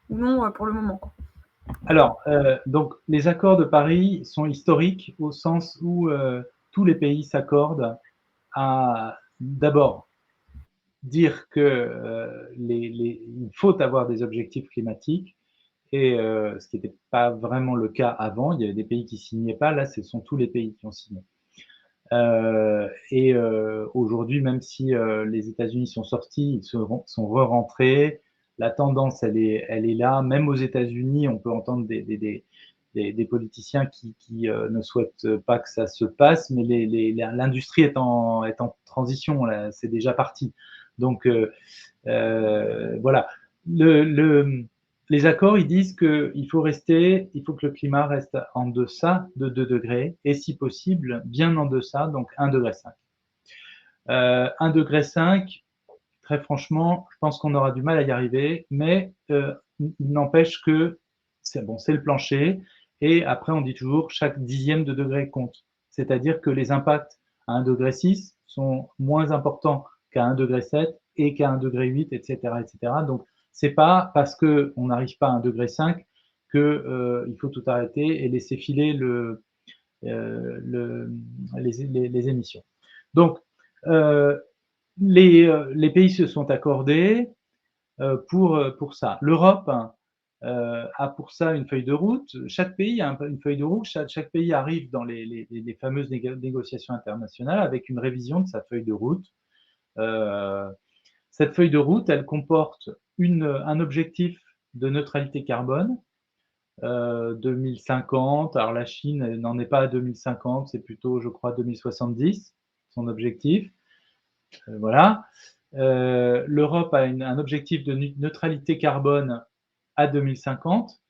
ou non pour le moment, quoi? Alors, donc, les accords de Paris sont historiques au sens où tous les pays s'accordent à d'abord dire que il faut avoir des objectifs climatiques, et ce qui n'était pas vraiment le cas avant. Il y avait des pays qui signaient pas. Là, ce sont tous les pays qui ont signé. Aujourd'hui, même si les États-Unis sont sortis, ils sont re-rentrés. La tendance, elle est là. Même aux États-Unis, on peut entendre des politiciens qui ne souhaitent pas que ça se passe, mais l'industrie est en transition. Là, c'est déjà parti. Donc voilà. Les accords, ils disent qu'il faut que le climat reste en deçà de 2 degrés, et si possible, bien en deçà, donc 1,5 degré. 1,5 degré, très franchement, je pense qu'on aura du mal à y arriver, mais il n'empêche que c'est le plancher, et après, on dit toujours chaque dixième de degré compte. C'est-à-dire que les impacts à 1,6 degré sont moins importants qu'à 1,7 degré et qu'à 1,8 degré, etc., etc. Donc, c'est pas parce qu'on n'arrive pas à 1,5 degré qu'il faut tout arrêter et laisser filer les émissions. Donc, les pays se sont accordés pour ça. L'Europe a pour ça une feuille de route. Chaque pays a une feuille de route. Chaque pays arrive dans les fameuses négociations internationales avec une révision de sa feuille de route. Cette feuille de route, elle comporte un objectif de neutralité carbone 2050. Alors la Chine n'en est pas à 2050, c'est plutôt, je crois, 2070, son objectif. Voilà. L'Europe a un objectif de neutralité carbone à 2050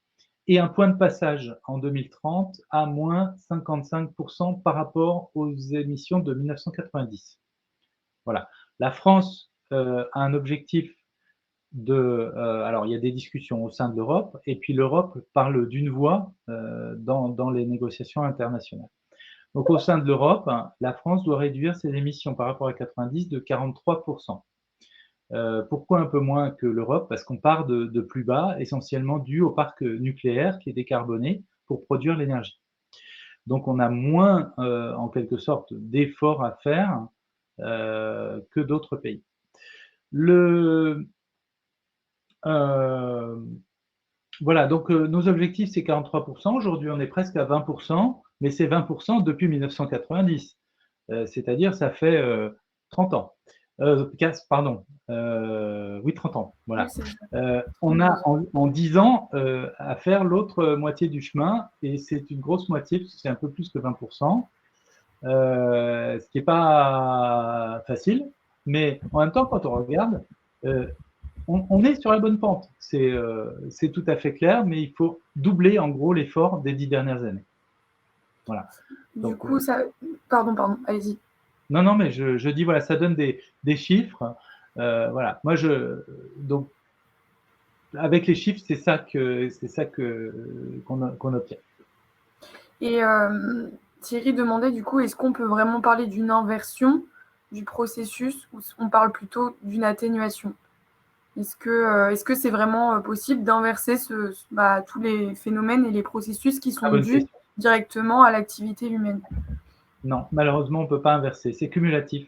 et un point de passage en 2030 à moins 55% par rapport aux émissions de 1990. Voilà. La France a un objectif alors il y a des discussions au sein de l'Europe, et puis l'Europe parle d'une voix dans les négociations internationales. Donc au sein de l'Europe, la France doit réduire ses émissions par rapport à 90 de 43%. Pourquoi un peu moins que l'Europe? Parce qu'on part de plus bas, essentiellement dû au parc nucléaire qui est décarboné pour produire l'énergie. Donc on a moins, en quelque sorte, d'efforts à faire que d'autres pays. Voilà, donc nos objectifs, c'est 43%. Aujourd'hui, on est presque à 20%, mais c'est 20% depuis 1990. C'est-à-dire, ça fait 30 ans. Pardon, oui, 30 ans. Voilà. On a en 10 ans à faire l'autre moitié du chemin, et c'est une grosse moitié, parce que c'est un peu plus que 20%, ce qui n'est pas facile, mais en même temps, quand on regarde, on est sur la bonne pente. C'est tout à fait clair, mais il faut doubler en gros l'effort des 10 dernières années. Voilà. Du coup, ça... Pardon, allez-y. Non, mais je dis, voilà, ça donne des chiffres. Voilà. Moi, donc, avec les chiffres, c'est ça qu'on obtient. Et Thierry demandait, du coup, est-ce qu'on peut vraiment parler d'une inversion du processus, ou on parle plutôt d'une atténuation? Est-ce que c'est vraiment possible d'inverser tous les phénomènes et les processus qui sont dus directement à l'activité humaine? Non, malheureusement, on ne peut pas inverser. C'est cumulatif.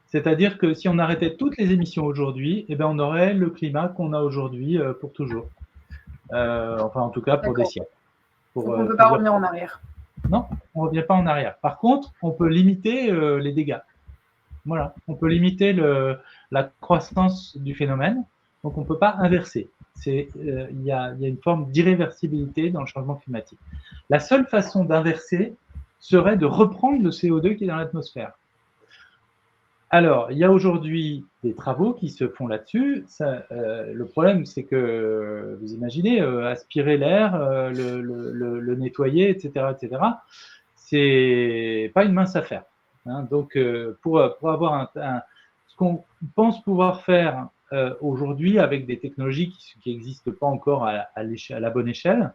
C'est-à-dire que si on arrêtait toutes les émissions aujourd'hui, eh ben, on aurait le climat qu'on a aujourd'hui pour toujours. Enfin, en tout cas, pour des siècles. Donc, on ne peut pas revenir en arrière. Non, on ne revient pas en arrière. Par contre, on peut limiter les dégâts. Voilà, on peut limiter la croissance du phénomène, donc on ne peut pas inverser. Il y a une forme d'irréversibilité dans le changement climatique. La seule façon d'inverser serait de reprendre le CO2 qui est dans l'atmosphère. Alors, il y a aujourd'hui des travaux qui se font là-dessus. Le problème, c'est que, vous imaginez, aspirer l'air, le nettoyer, etc., c'est pas une mince affaire. Hein. Donc, pour avoir ce qu'on pense pouvoir faire aujourd'hui, avec des technologies qui n'existent pas encore à la bonne échelle,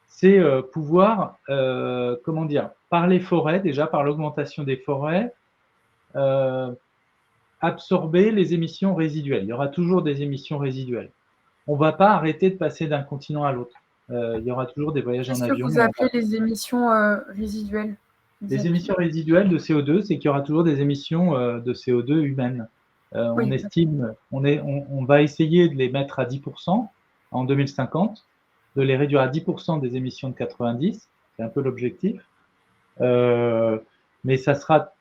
c'est pouvoir, comment dire, par les forêts, déjà par l'augmentation des forêts, absorber les émissions résiduelles. Il y aura toujours des émissions résiduelles. On ne va pas arrêter de passer d'un continent à l'autre. Il y aura toujours des voyages en avion. Qu'est-ce que vous appelez les émissions résiduelles? Les émissions résiduelles de CO2, c'est qu'il y aura toujours des émissions de CO2 humaines. Oui. On estime, on va essayer de les mettre à 10% en 2050, de les réduire à 10% des émissions de 90, c'est un peu l'objectif. Mais ça sera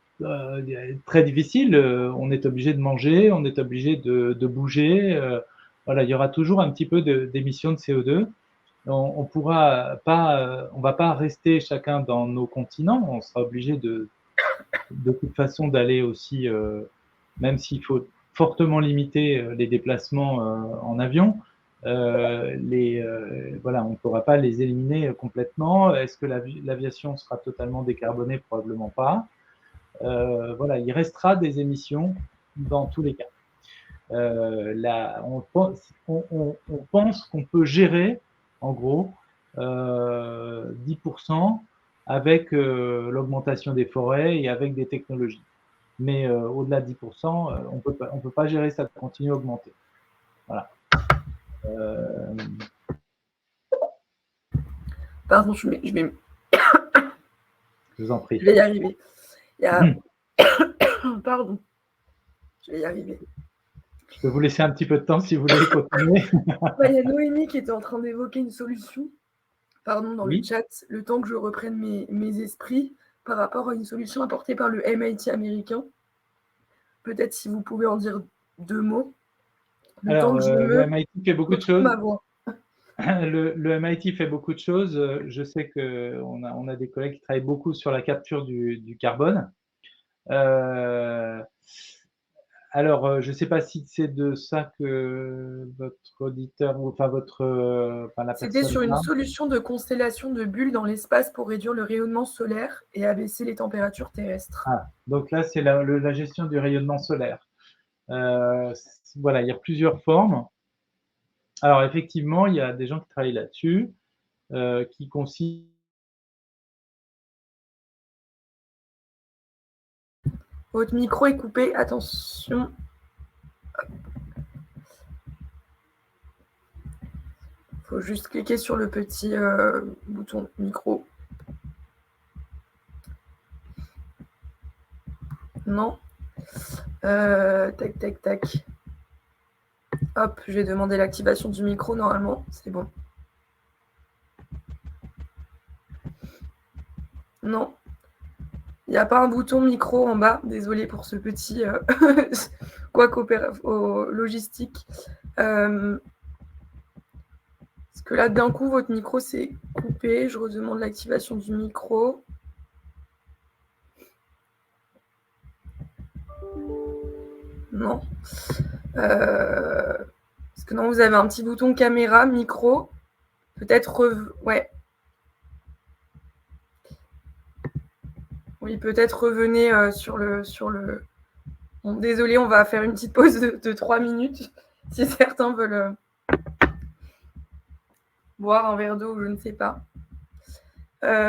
très difficile. On est obligé de manger, on est obligé de bouger. Voilà, il y aura toujours un petit peu d'émissions de CO2. On pourra pas, on va pas rester chacun dans nos continents. On sera obligé de toute façon d'aller aussi, même s'il faut fortement limiter les déplacements en avion. Voilà, on ne pourra pas les éliminer complètement. Est-ce que l'aviation sera totalement décarbonée? Probablement pas. Voilà, il restera des émissions dans tous les cas. On pense qu'on peut gérer, en gros, 10% avec l'augmentation des forêts et avec des technologies. Mais au-delà de 10%, on peut pas gérer ça, continue à augmenter. Voilà. Pardon, je vous en prie. Je vais y arriver. Pardon. Je vais y arriver. Je peux vous laisser un petit peu de temps si vous voulez continuer. Il y a Noémie qui était en train d'évoquer une solution, dans le chat, le temps que je reprenne mes esprits par rapport à une solution apportée par le MIT américain. Peut-être si vous pouvez en dire 2 mots. Alors, le MIT fait beaucoup de choses. Le MIT fait beaucoup de choses. Je sais qu'on a des collègues qui travaillent beaucoup sur la capture du carbone. Alors, je ne sais pas si c'est de ça que votre auditeur, enfin la personne. C'était sur une solution de constellation de bulles dans l'espace pour réduire le rayonnement solaire et abaisser les températures terrestres. Ah, donc là, c'est la gestion du rayonnement solaire. Voilà, il y a plusieurs formes. Alors, effectivement, il y a des gens qui travaillent là-dessus, qui consistent. Votre micro est coupé, attention. Il faut juste cliquer sur le petit bouton micro. Non. Tac, tac, tac. Hop, je vais demander l'activation du micro normalement. C'est bon. Non. Il n'y a pas un bouton micro en bas. Désolée pour ce petit couac logistique. Parce que là, d'un coup, votre micro s'est coupé. Je redemande l'activation du micro. Non. Parce que non, vous avez un petit bouton caméra, micro. Peut-être... Ouais. Oui, peut-être revenez sur le... Bon, désolé, on va faire une petite pause de 3 minutes. Si certains veulent boire un verre d'eau, je ne sais pas.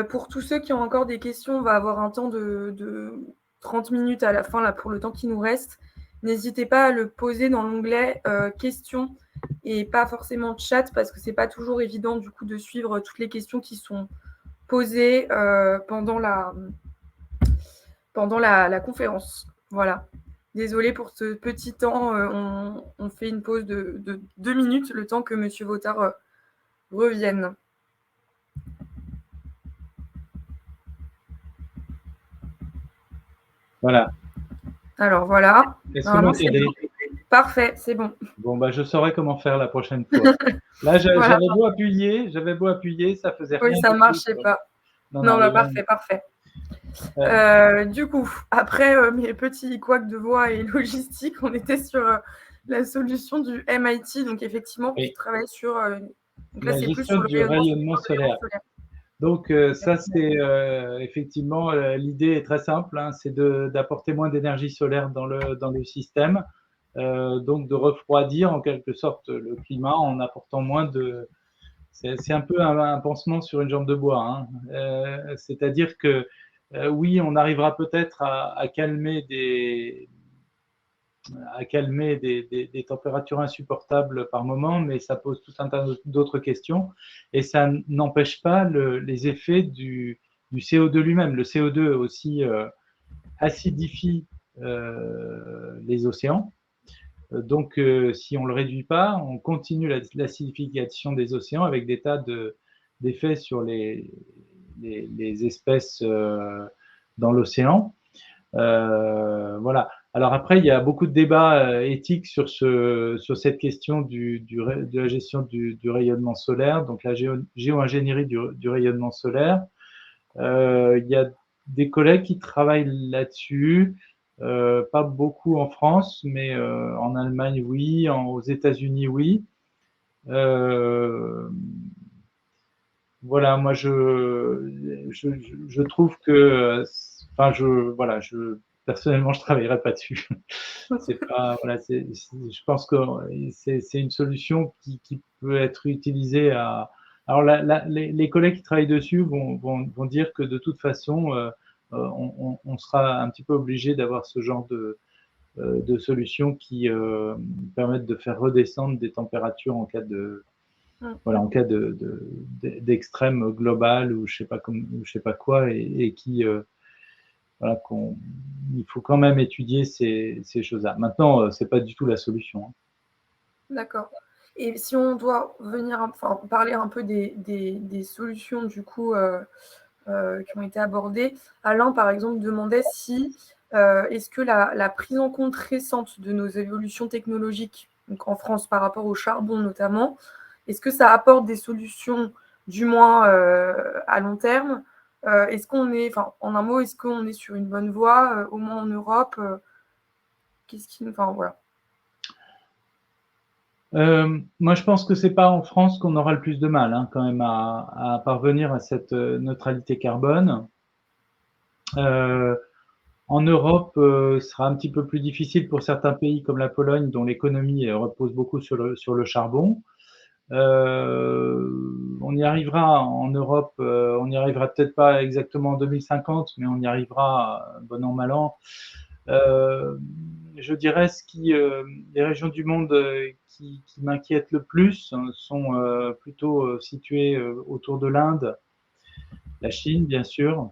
Pour tous ceux qui ont encore des questions, on va avoir un temps de 30 minutes à la fin, là, pour le temps qui nous reste. N'hésitez pas à le poser dans l'onglet questions et pas forcément chat, parce que ce n'est pas toujours évident du coup de suivre toutes les questions qui sont posées pendant la conférence. Voilà. Désolée pour ce petit temps. On fait une pause de 2 minutes, le temps que M. Vautard revienne. Voilà. Alors voilà. Parfait, c'est bon. Bon, bah, je saurai comment faire la prochaine fois. Là, j'avais beau appuyer, ça faisait rien. Oui, ça ne marchait pas. Non, parfait. Du coup, après mes petits couacs de voix et logistique, on était sur la solution du MIT, donc effectivement, qui travaille sur donc là, la gestion du rayonnement solaire. Donc ça, c'est effectivement, l'idée est très simple, hein, c'est d'apporter moins d'énergie solaire dans le système donc de refroidir en quelque sorte le climat en apportant moins de... C'est un peu un pansement sur une jambe de bois, hein. C'est-à-dire que oui, on arrivera peut-être à calmer des températures insupportables par moment, mais ça pose tout un tas d'autres questions et ça n'empêche pas les effets du CO2 lui-même. Le CO2 aussi acidifie les océans. Donc, si on ne le réduit pas, on continue l'acidification des océans avec des tas d'effets sur les espèces dans l'océan. Voilà. Alors après, il y a beaucoup de débats éthiques sur cette question de la gestion du rayonnement solaire, donc la géo-ingénierie du rayonnement solaire. Il y a des collègues qui travaillent là-dessus, pas beaucoup en France, mais en Allemagne, oui, aux États-Unis, oui. Voilà, moi je trouve que, enfin voilà, personnellement je travaillerai pas dessus. C'est pas, voilà, je pense que c'est une solution qui peut être utilisée à. Alors les collègues qui travaillent dessus vont dire que de toute façon on sera un petit peu obligé d'avoir ce genre de solutions qui permettent de faire redescendre des températures en cas de voilà, en cas d'extrême global ou je sais pas quoi, et qui voilà, il faut quand même étudier ces choses-là. Maintenant, c'est pas du tout la solution, hein. D'accord. Et si on doit venir, enfin, parler un peu des solutions du coup qui ont été abordées, Alain par exemple demandait si est-ce que la prise en compte récente de nos évolutions technologiques, donc en France par rapport au charbon notamment, est-ce que ça apporte des solutions, du moins à long terme? Est-ce qu'on est, enfin, en un mot, est-ce qu'on est sur une bonne voie, au moins en Europe? Qu'est-ce qui, enfin voilà. Moi, je pense que c'est pas en France qu'on aura le plus de mal, hein, quand même, à parvenir à cette neutralité carbone. En Europe, ce sera un petit peu plus difficile pour certains pays comme la Pologne, dont l'économie repose beaucoup sur le charbon. On y arrivera en Europe, on n'y arrivera peut-être pas exactement en 2050, mais on y arrivera bon an, mal an. Je dirais les régions du monde qui m'inquiètent le plus sont plutôt situées autour de l'Inde, la Chine, bien sûr,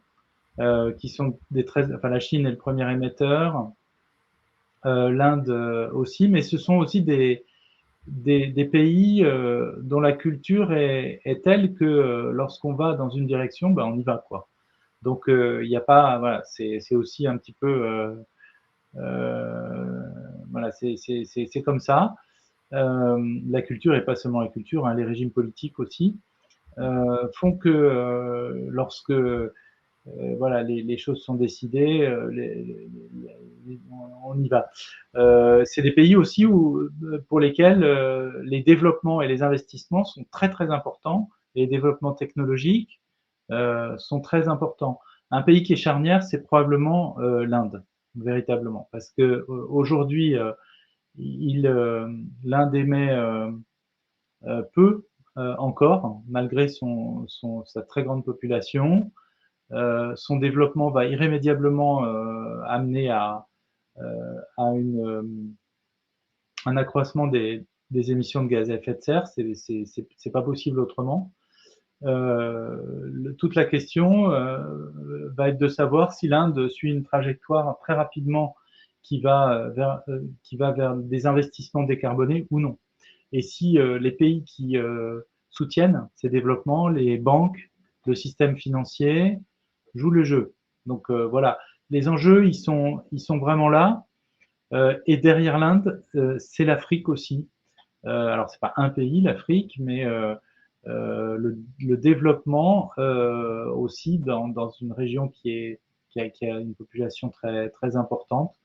qui sont enfin, la Chine est le premier émetteur, l'Inde aussi, mais ce sont aussi des pays dont la culture est telle que lorsqu'on va dans une direction, ben, on y va, quoi. Donc, il n'y a pas, voilà, c'est aussi un petit peu, voilà, c'est comme ça. La culture, et pas seulement la culture, hein, les régimes politiques aussi, font que lorsque voilà, les choses sont décidées, on y va. C'est des pays aussi pour lesquels les développements et les investissements sont très très importants, et les développements technologiques sont très importants. Un pays qui est charnière, c'est probablement l'Inde, véritablement, parce que aujourd'hui, l'Inde émet peu encore, malgré sa très grande population. Son développement va irrémédiablement amener à un accroissement des émissions de gaz à effet de serre. C'est pas possible autrement. Toute la question va être de savoir si l'Inde suit une trajectoire très rapidement qui va vers des investissements décarbonés ou non. Et si les pays qui soutiennent ces développements, les banques, le système financier, jouent le jeu. Donc voilà, les enjeux, ils sont vraiment là. Et derrière l'Inde, c'est l'Afrique aussi. Alors, c'est pas un pays, l'Afrique, mais le développement aussi dans une région qui a une population très, très importante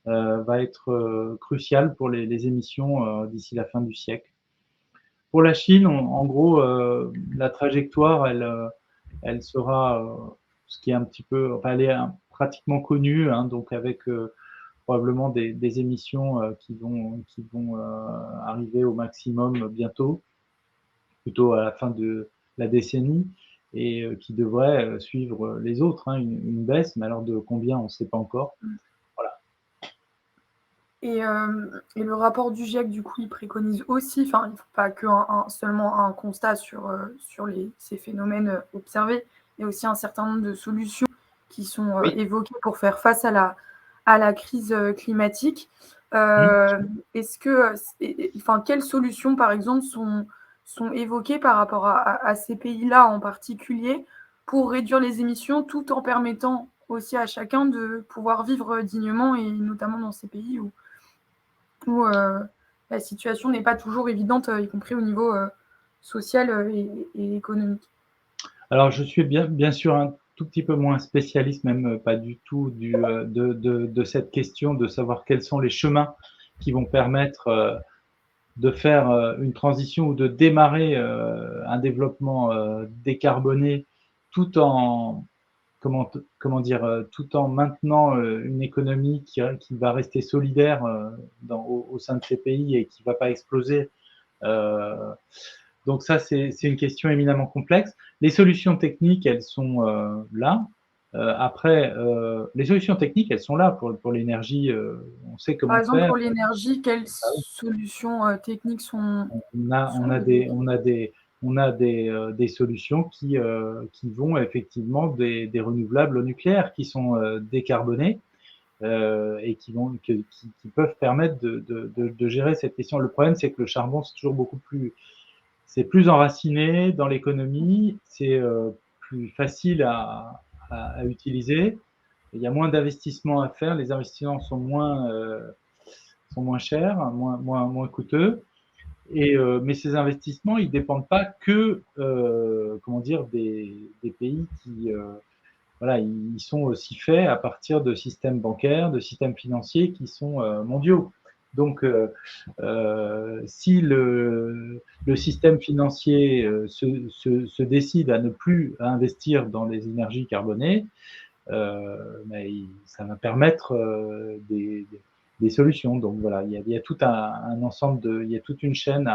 va être crucial pour les émissions d'ici la fin du siècle. Pour la Chine, en gros, la trajectoire, elle sera ce qui est un petit peu, enfin, elle est pratiquement connue, hein, donc avec probablement des émissions qui vont arriver au maximum bientôt, plutôt à la fin de la décennie, et qui devraient suivre les autres, hein, une baisse, mais alors de combien, on ne sait pas encore. Voilà. Et le rapport du GIEC, du coup, il préconise aussi, enfin, il ne faut pas que seulement un constat sur ces phénomènes observés, mais aussi un certain nombre de solutions qui sont Oui. évoquées pour faire face à la crise climatique. Est-ce que, enfin, quelles solutions, par exemple, sont évoquées par rapport à ces pays-là en particulier pour réduire les émissions, tout en permettant aussi à chacun de pouvoir vivre dignement, et notamment dans ces pays où la situation n'est pas toujours évidente, y compris au niveau social et économique. Alors, je suis bien sûr un tout petit peu moins spécialiste, même pas du tout, de cette question de savoir quels sont les chemins qui vont permettre de faire une transition ou de démarrer un développement décarboné tout en, comment dire, tout en maintenant une économie qui va rester solidaire au sein de ces pays et qui ne va pas exploser. Donc ça, c'est une question éminemment complexe. Les solutions techniques, elles sont là. Après, les solutions techniques, elles sont là pour l'énergie. On sait Par comment exemple, faire. pour l'énergie, quelles solutions techniques sont On a des solutions qui vont effectivement des renouvelables au nucléaire, qui sont décarbonés et qui peuvent permettre de gérer cette question. Le problème, c'est que le charbon, c'est plus enraciné dans l'économie, c'est plus facile à utiliser. Il y a moins d'investissements à faire, les investissements sont moins chers, moins coûteux. Mais ces investissements, ils ne dépendent pas que comment dire, des pays qui voilà, ils sont aussi faits à partir de systèmes bancaires, de systèmes financiers qui sont mondiaux. Donc, si le système financier se décide à ne plus investir dans les énergies carbonées, ça va permettre des solutions. Donc voilà, il y a tout un ensemble il y a toute une chaîne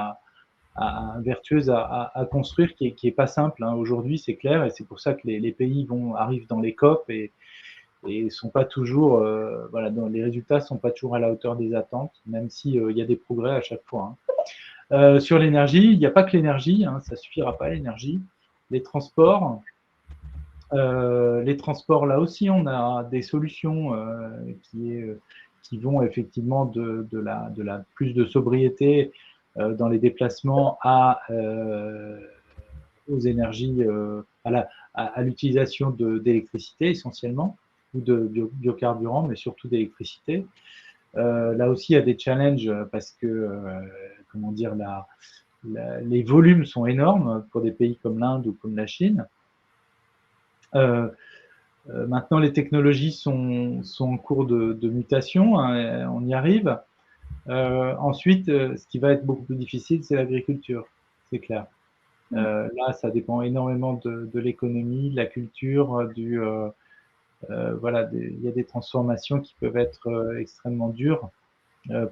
vertueuse à construire qui est pas simple. Hein. Aujourd'hui, c'est clair, et c'est pour ça que les pays arrivent dans les COP et sont pas toujours, voilà, les résultats sont pas toujours à la hauteur des attentes, même si il y a des progrès à chaque fois. Hein. Sur l'énergie, il n'y a pas que l'énergie, hein, ça suffira pas l'énergie. Les transports, là aussi, on a des solutions qui vont effectivement de la plus de sobriété dans les déplacements aux énergies, à l'utilisation d'électricité essentiellement, ou de biocarburants, mais surtout d'électricité. Là aussi, il y a des challenges parce que, comment dire, les volumes sont énormes pour des pays comme l'Inde ou comme la Chine. Maintenant, les technologies sont en cours de mutation, hein, on y arrive. Ensuite, ce qui va être beaucoup plus difficile, c'est l'agriculture, c'est clair. Là, ça dépend énormément de l'économie, de la culture, voilà, il y a des transformations qui peuvent être extrêmement dures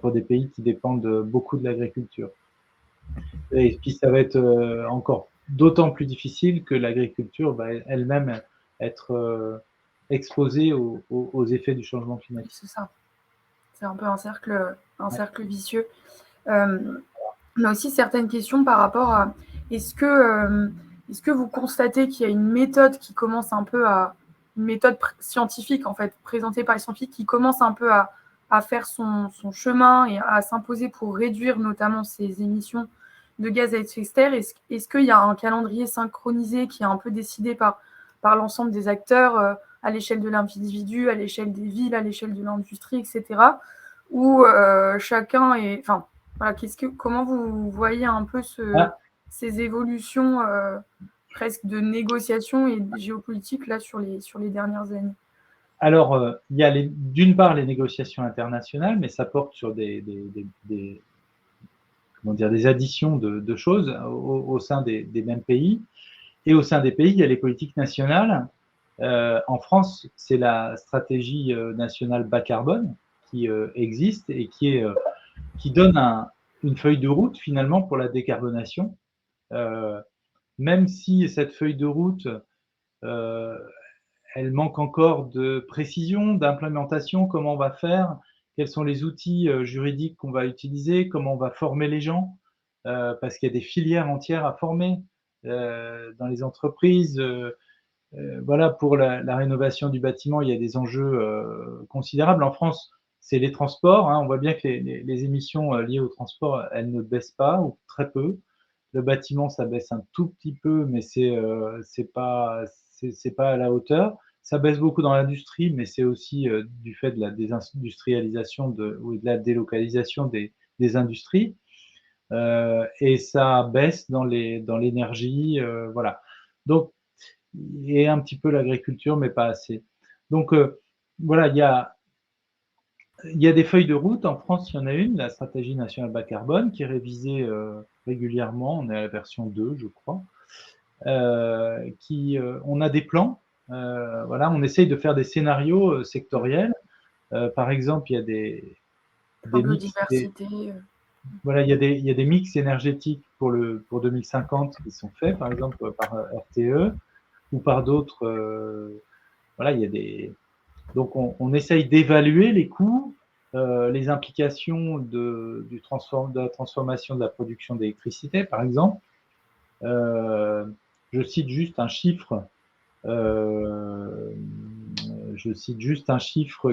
pour des pays qui dépendent beaucoup de l'agriculture. Et puis, ça va être encore d'autant plus difficile que l'agriculture va elle-même être exposée aux effets du changement climatique. C'est ça. C'est un peu un cercle vicieux. On a aussi certaines questions par rapport à est-ce que vous constatez qu'il y a une méthode qui commence un peu une méthode scientifique en fait présentée par les scientifiques qui commence un peu à faire son chemin et à s'imposer pour réduire notamment ces émissions de gaz à effet de serre. Est-ce qu'il y a un calendrier synchronisé qui est un peu décidé par l'ensemble des acteurs à l'échelle de l'individu, à l'échelle des villes, à l'échelle de l'industrie, etc. où chacun est... Enfin, voilà, comment vous voyez un peu ces évolutions presque de négociation et de géopolitique là sur les dernières années? Alors, il y a d'une part les négociations internationales, mais ça porte sur des additions de choses au sein des mêmes pays. Et au sein des pays, il y a les politiques nationales. En France, c'est la stratégie nationale bas carbone qui existe et qui donne une feuille de route finalement pour la décarbonation. Même si cette feuille de route, elle manque encore de précision, d'implémentation, comment on va faire, quels sont les outils juridiques qu'on va utiliser, comment on va former les gens, parce qu'il y a des filières entières à former dans les entreprises. Voilà, pour la rénovation du bâtiment, il y a des enjeux considérables. En France, c'est les transports, hein. On voit bien que les émissions liées au transport, elles ne baissent pas ou très peu. Le bâtiment, ça baisse un tout petit peu, mais c'est pas à la hauteur. Ça baisse beaucoup dans l'industrie, mais c'est aussi du fait de la désindustrialisation ou de la délocalisation des industries. Et ça baisse dans l'énergie, voilà. Donc, et un petit peu l'agriculture, mais pas assez. Donc, voilà, il y a des feuilles de route. En France, il y en a une, la stratégie nationale bas carbone, qui est révisée régulièrement. On est à la version 2, je crois. On a des plans. Voilà, on essaye de faire des scénarios sectoriels. Par exemple, il y a des mix. Voilà, il y a des mix énergétiques pour 2050 qui sont faits, par exemple par RTE ou par d'autres. Voilà, il y a des. Donc, on essaye d'évaluer les coûts, les implications de la transformation de la production d'électricité, par exemple. Je cite juste un chiffre.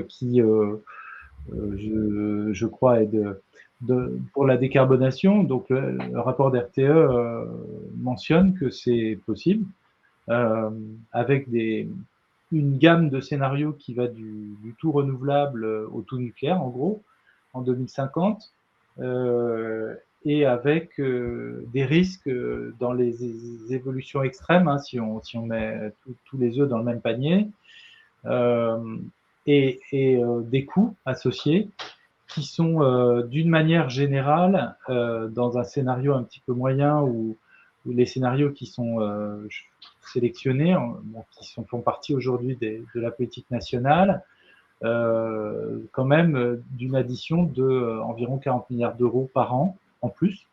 Qui, je crois, est pour la décarbonation. Donc, le rapport d'RTE mentionne que c'est possible avec une gamme de scénarios qui va du tout renouvelable au tout nucléaire, en gros, en 2050, et avec des risques dans les évolutions extrêmes, hein, si on met tous les œufs dans le même panier, et des coûts associés qui sont d'une manière générale, dans un scénario un petit peu moyen ou les scénarios qui sont sélectionnés, font partie aujourd'hui de la politique nationale, quand même d'une addition de environ 40 milliards d'euros par an en plus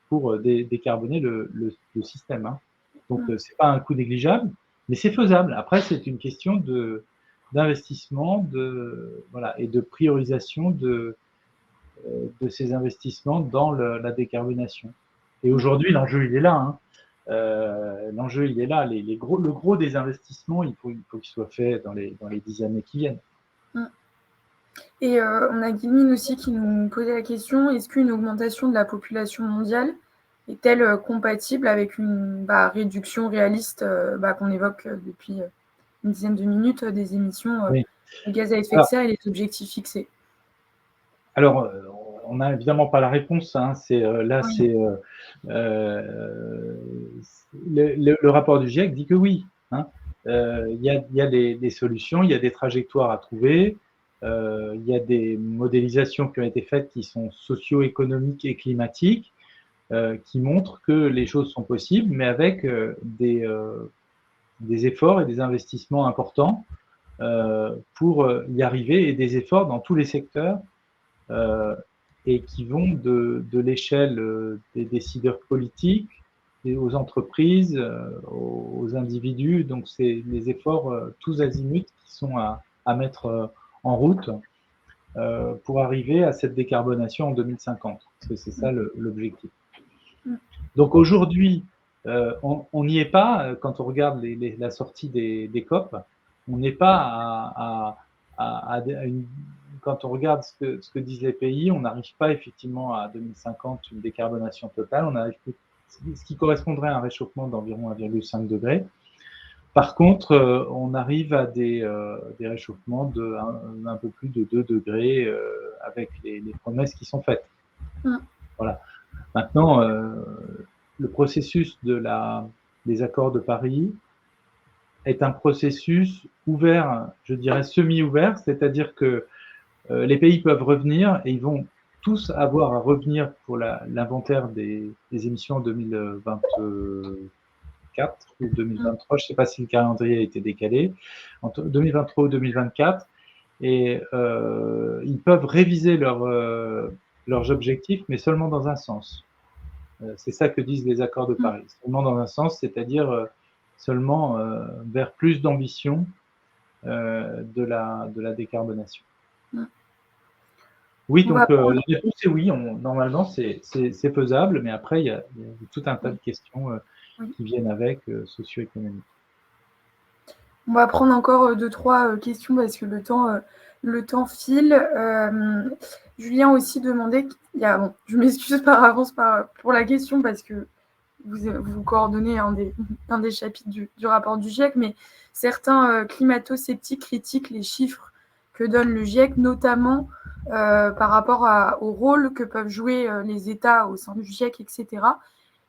pour décarboner le système. Hein. Donc, c'est pas un coût négligeable, mais c'est faisable. Après, c'est une question d'investissement voilà, et de priorisation de ces investissements dans la décarbonation. Et aujourd'hui, l'enjeu, il est là. Hein. L'enjeu, il est là. Le gros des investissements, il faut qu'il soit fait dans les 10 années qui viennent. Et on a Guillemine aussi qui nous posait la question, est-ce qu'une augmentation de la population mondiale est-elle compatible avec une réduction réaliste qu'on évoque depuis une dizaine de minutes des émissions de gaz à effet de serre et les objectifs fixés? Alors, on n'a évidemment pas la réponse. Hein. Le rapport du GIEC dit que oui. Hein. Il y a des solutions, il y a des trajectoires à trouver, il y a des modélisations qui ont été faites qui sont socio-économiques et climatiques, qui montrent que les choses sont possibles, mais avec des efforts et des investissements importants pour y arriver, et des efforts dans tous les secteurs, et qui vont de l'échelle des décideurs politiques et aux entreprises, aux individus. Donc, c'est les efforts tous azimuts qui sont à mettre en route pour arriver à cette décarbonation en 2050, parce que c'est ça l'objectif. Donc, aujourd'hui, on n'y est pas. Quand on regarde la sortie des COP, on n'est pas à une. Quand on regarde ce que disent les pays, on n'arrive pas effectivement à 2050 une décarbonation totale. On arrive ce qui correspondrait à un réchauffement d'environ 1,5 degré. Par contre, on arrive à des réchauffements de un peu plus de 2 degrés avec les promesses qui sont faites. Voilà. Maintenant, le processus des accords de Paris est un processus ouvert, je dirais semi-ouvert, c'est-à-dire que les pays peuvent revenir et ils vont tous avoir à revenir pour l'inventaire des émissions en 2024 ou 2023. Je ne sais pas si le calendrier a été décalé, entre 2023 ou 2024. et ils peuvent réviser leurs objectifs, mais seulement dans un sens. C'est ça que disent les accords de Paris. Seulement dans un sens, c'est-à-dire seulement vers plus d'ambition de la décarbonation. Oui, donc la réponse est oui. Normalement, c'est faisable, mais après, il y a tout un tas de questions qui viennent avec, socio-économiques. On va prendre encore 2-3 questions parce que le temps file. Julien aussi demandait, bon, je m'excuse par avance pour la question parce que vous coordonnez un des chapitres du rapport du GIEC, mais certains climato-sceptiques critiquent les chiffres que donne le GIEC, notamment par rapport au rôle que peuvent jouer les États au sein du GIEC, etc.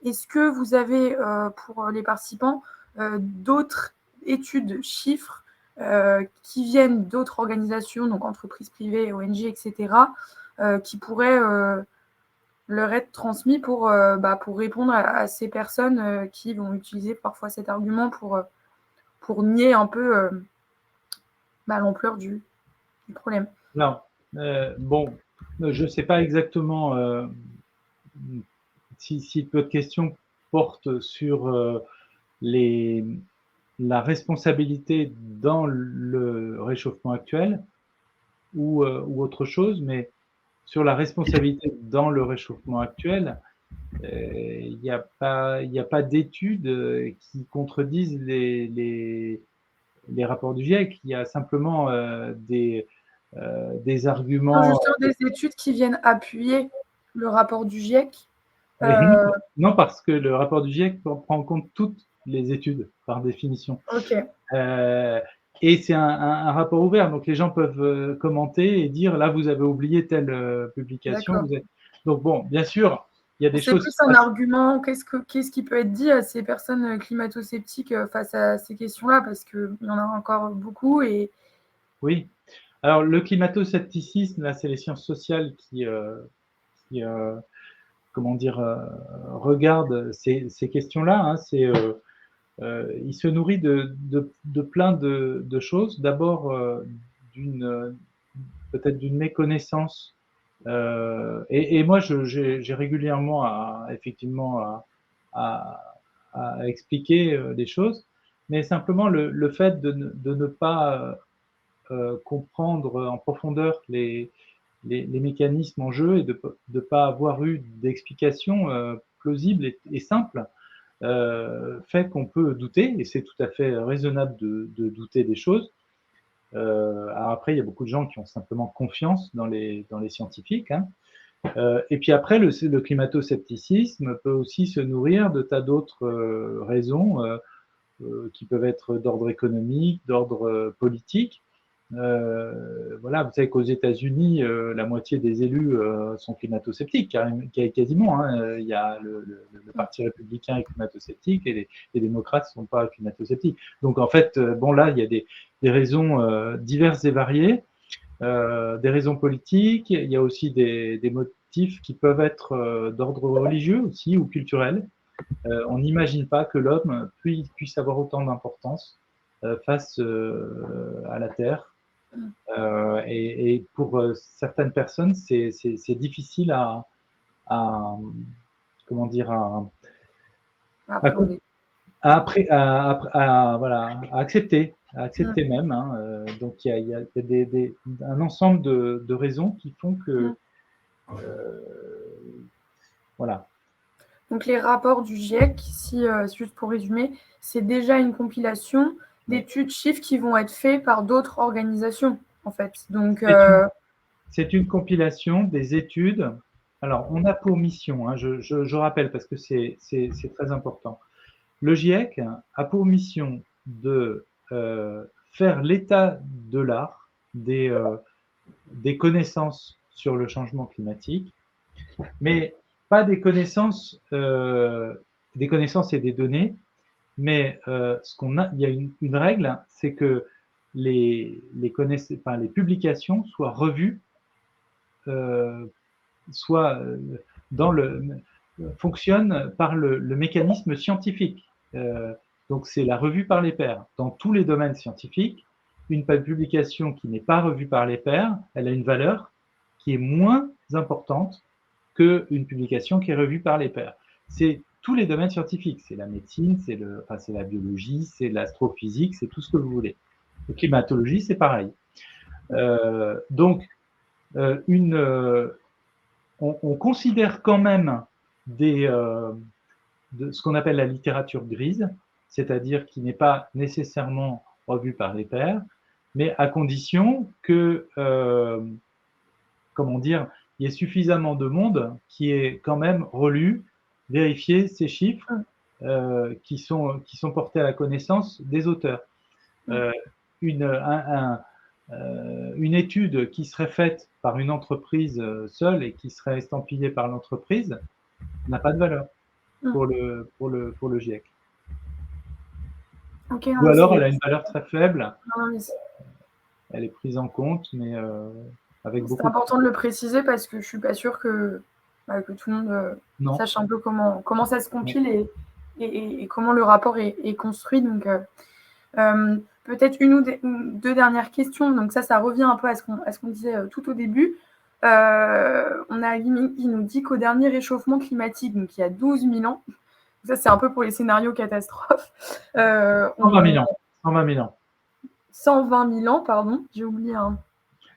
Est-ce que vous avez, pour les participants, d'autres études, chiffres qui viennent d'autres organisations, donc entreprises privées, ONG, etc., qui pourraient leur être transmis pour répondre à ces personnes qui vont utiliser parfois cet argument pour nier un peu l'ampleur du problème. Non, bon, je ne sais pas exactement si votre question porte sur la responsabilité dans le réchauffement actuel ou autre chose, mais sur la responsabilité dans le réchauffement actuel, il n'y a pas d'études qui contredisent les rapports du GIEC. Il y a simplement des arguments. Justement, des études qui viennent appuyer le rapport du GIEC. Non, parce que le rapport du GIEC prend en compte toutes les études, par définition. Ok. Et c'est un rapport ouvert, donc les gens peuvent commenter et dire là, vous avez oublié telle publication. Donc bon, bien sûr, il y a des choses. C'est plus un argument. Qu'est-ce qui peut être dit à ces personnes climato-sceptiques face à ces questions-là, parce qu'il y en a encore beaucoup. Oui. Alors, le climato-scepticisme, là, c'est les sciences sociales qui regardent ces questions-là. Hein. Il se nourrit de plein de choses. D'abord, peut-être d'une méconnaissance. Et moi, j'ai régulièrement effectivement à expliquer des choses, mais simplement le fait de ne pas comprendre en profondeur les mécanismes en jeu et de ne pas avoir eu d'explication plausible et simple fait qu'on peut douter, et c'est tout à fait raisonnable de douter des choses. Alors après, il y a beaucoup de gens qui ont simplement confiance dans les scientifiques. Hein. Et puis après, le climato-scepticisme peut aussi se nourrir de tas d'autres raisons qui peuvent être d'ordre économique, d'ordre politique. Voilà, vous savez qu'aux États-Unis, la moitié des élus sont climato-sceptiques, quasiment. Hein. Il y a le Parti républicain est climato-sceptique et les démocrates ne sont pas climato-sceptiques. Donc en fait, bon là, il y a des raisons diverses et variées, des raisons politiques. Il y a aussi des motifs qui peuvent être d'ordre religieux aussi ou culturel. On n'imagine pas que l'homme puisse avoir autant d'importance face à la Terre. Et pour certaines personnes, c'est difficile à comment dire à accepter même. Hein. Donc il y a un ensemble de raisons qui font que voilà. Donc les rapports du GIEC, juste pour résumer, c'est déjà une compilation d'études chiffres qui vont être faits par d'autres organisations, en fait. Donc c'est une compilation des études. Alors, on a pour mission, hein, je rappelle parce que c'est très important. Le GIEC a pour mission de faire l'état de l'art des connaissances sur le changement climatique, mais pas des connaissances et des données, mais il y a une règle, c'est que les publications soient revues, fonctionnent par le mécanisme scientifique. Donc c'est la revue par les pairs. Dans tous les domaines scientifiques, une publication qui n'est pas revue par les pairs, elle a une valeur qui est moins importante qu'une publication qui est revue par les pairs. C'est tous les domaines scientifiques, c'est la médecine, c'est la biologie, c'est l'astrophysique, c'est tout ce que vous voulez. La climatologie, c'est pareil. Donc, on considère quand même de ce qu'on appelle la littérature grise, c'est-à-dire qui n'est pas nécessairement revue par les pairs, mais à condition que, comment dire, il y ait suffisamment de monde qui ait quand même relu, vérifié ces chiffres qui sont portés à la connaissance des auteurs. Une étude qui serait faite par une entreprise seule et qui serait estampillée par l'entreprise n'a pas de valeur pour le GIEC. Okay, ou alors elle a une valeur très faible. Non, elle est prise en compte, mais avec beaucoup. C'est important de le préciser parce que je suis pas sûre que tout le monde sache un peu comment ça se compile et comment le rapport est construit. Donc, peut-être une ou deux dernières questions. Donc ça revient un peu à ce qu'on disait tout au début. On a Alimi qui nous dit qu'au dernier réchauffement climatique, donc il y a 12 000 ans, ça c'est un peu pour les scénarios catastrophes. 120 000 ans. 120 000 ans. 120 000 ans, pardon, j'ai oublié un.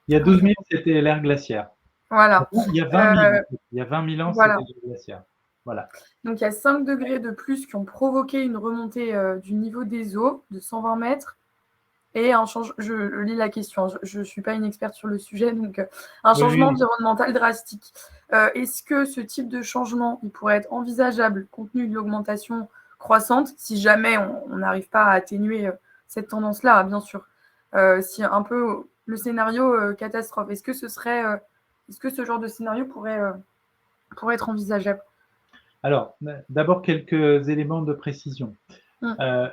Il y a 12 000, c'était l'ère glaciaire. Voilà. Il y a 20 000, il y a 20 000 ans, voilà. c'était l'ère glaciaire. Voilà. Donc il y a 5 degrés de plus qui ont provoqué une remontée du niveau des eaux de 120 mètres et je lis la question, je ne suis pas une experte sur le sujet, donc un changement environnemental drastique. Est-ce que ce type de changement il pourrait être envisageable compte tenu de l'augmentation croissante, si jamais on n'arrive pas à atténuer cette tendance-là, bien sûr, si un peu le scénario catastrophe, est-ce que ce genre de scénario pourrait être envisageable? Alors, d'abord, quelques éléments de précision.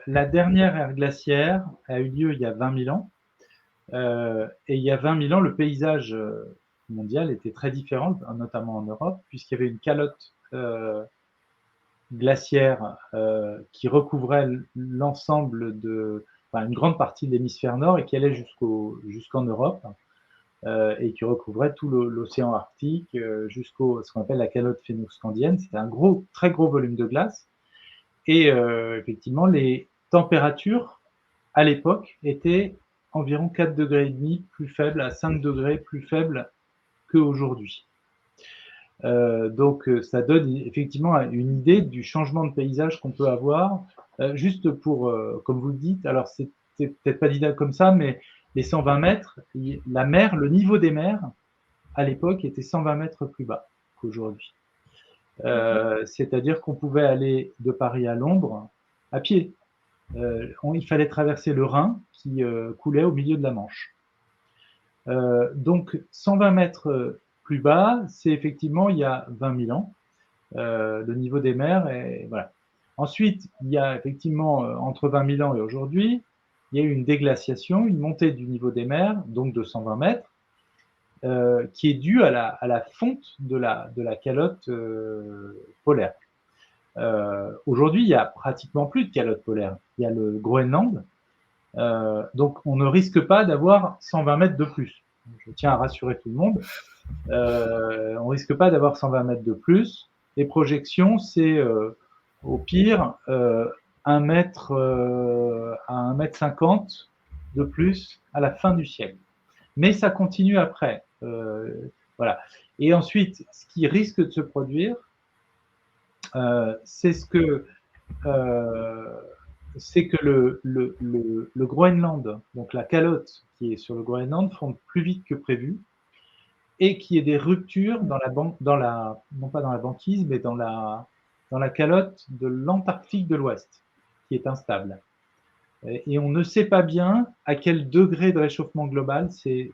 La dernière ère glaciaire a eu lieu il y a 20 000 ans. Et il y a 20 000 ans, le paysage mondial était très différent, notamment en Europe, puisqu'il y avait une calotte glaciaire qui recouvrait l'ensemble une grande partie de l'hémisphère nord et qui allait jusqu'en Europe. Et qui recouvrait tout l'océan Arctique jusqu'au ce qu'on appelle la calotte phéno-scandienne. C'était un très gros volume de glace. Et effectivement, les températures à l'époque étaient environ 4,5 degrés plus faibles, à 5 degrés plus faibles qu'aujourd'hui. Donc, ça donne effectivement une idée du changement de paysage qu'on peut avoir. Juste pour, comme vous le dites, alors c'est peut-être pas dit comme ça, mais les 120 mètres, la mer, le niveau des mers, à l'époque, était 120 mètres plus bas qu'aujourd'hui. C'est-à-dire qu'on pouvait aller de Paris à Londres à pied. Il fallait traverser le Rhin qui coulait au milieu de la Manche. Donc, 120 mètres plus bas, c'est effectivement il y a 20 000 ans, le niveau des mers. Voilà. Ensuite, il y a effectivement, entre 20 000 ans et aujourd'hui, il y a eu une déglaciation, une montée du niveau des mers, donc de 120 mètres, qui est due à la fonte de la calotte polaire. Aujourd'hui, il n'y a pratiquement plus de calotte polaire. Il y a le Groenland. Donc, on ne risque pas d'avoir 120 mètres de plus. Je tiens à rassurer tout le monde. On ne risque pas d'avoir 120 mètres de plus. Les projections, c'est au pire 1 mètre à 1,50 mètre de plus à la fin du siècle. Mais ça continue après. Voilà. Et ensuite, ce qui risque de se produire, c'est que le Groenland, donc la calotte qui est sur le Groenland, fonde plus vite que prévu et qu'il y ait des ruptures non pas dans la banquise, mais dans la calotte de l'Antarctique de l'Ouest, qui est instable. Et on ne sait pas bien à quel degré de réchauffement global ces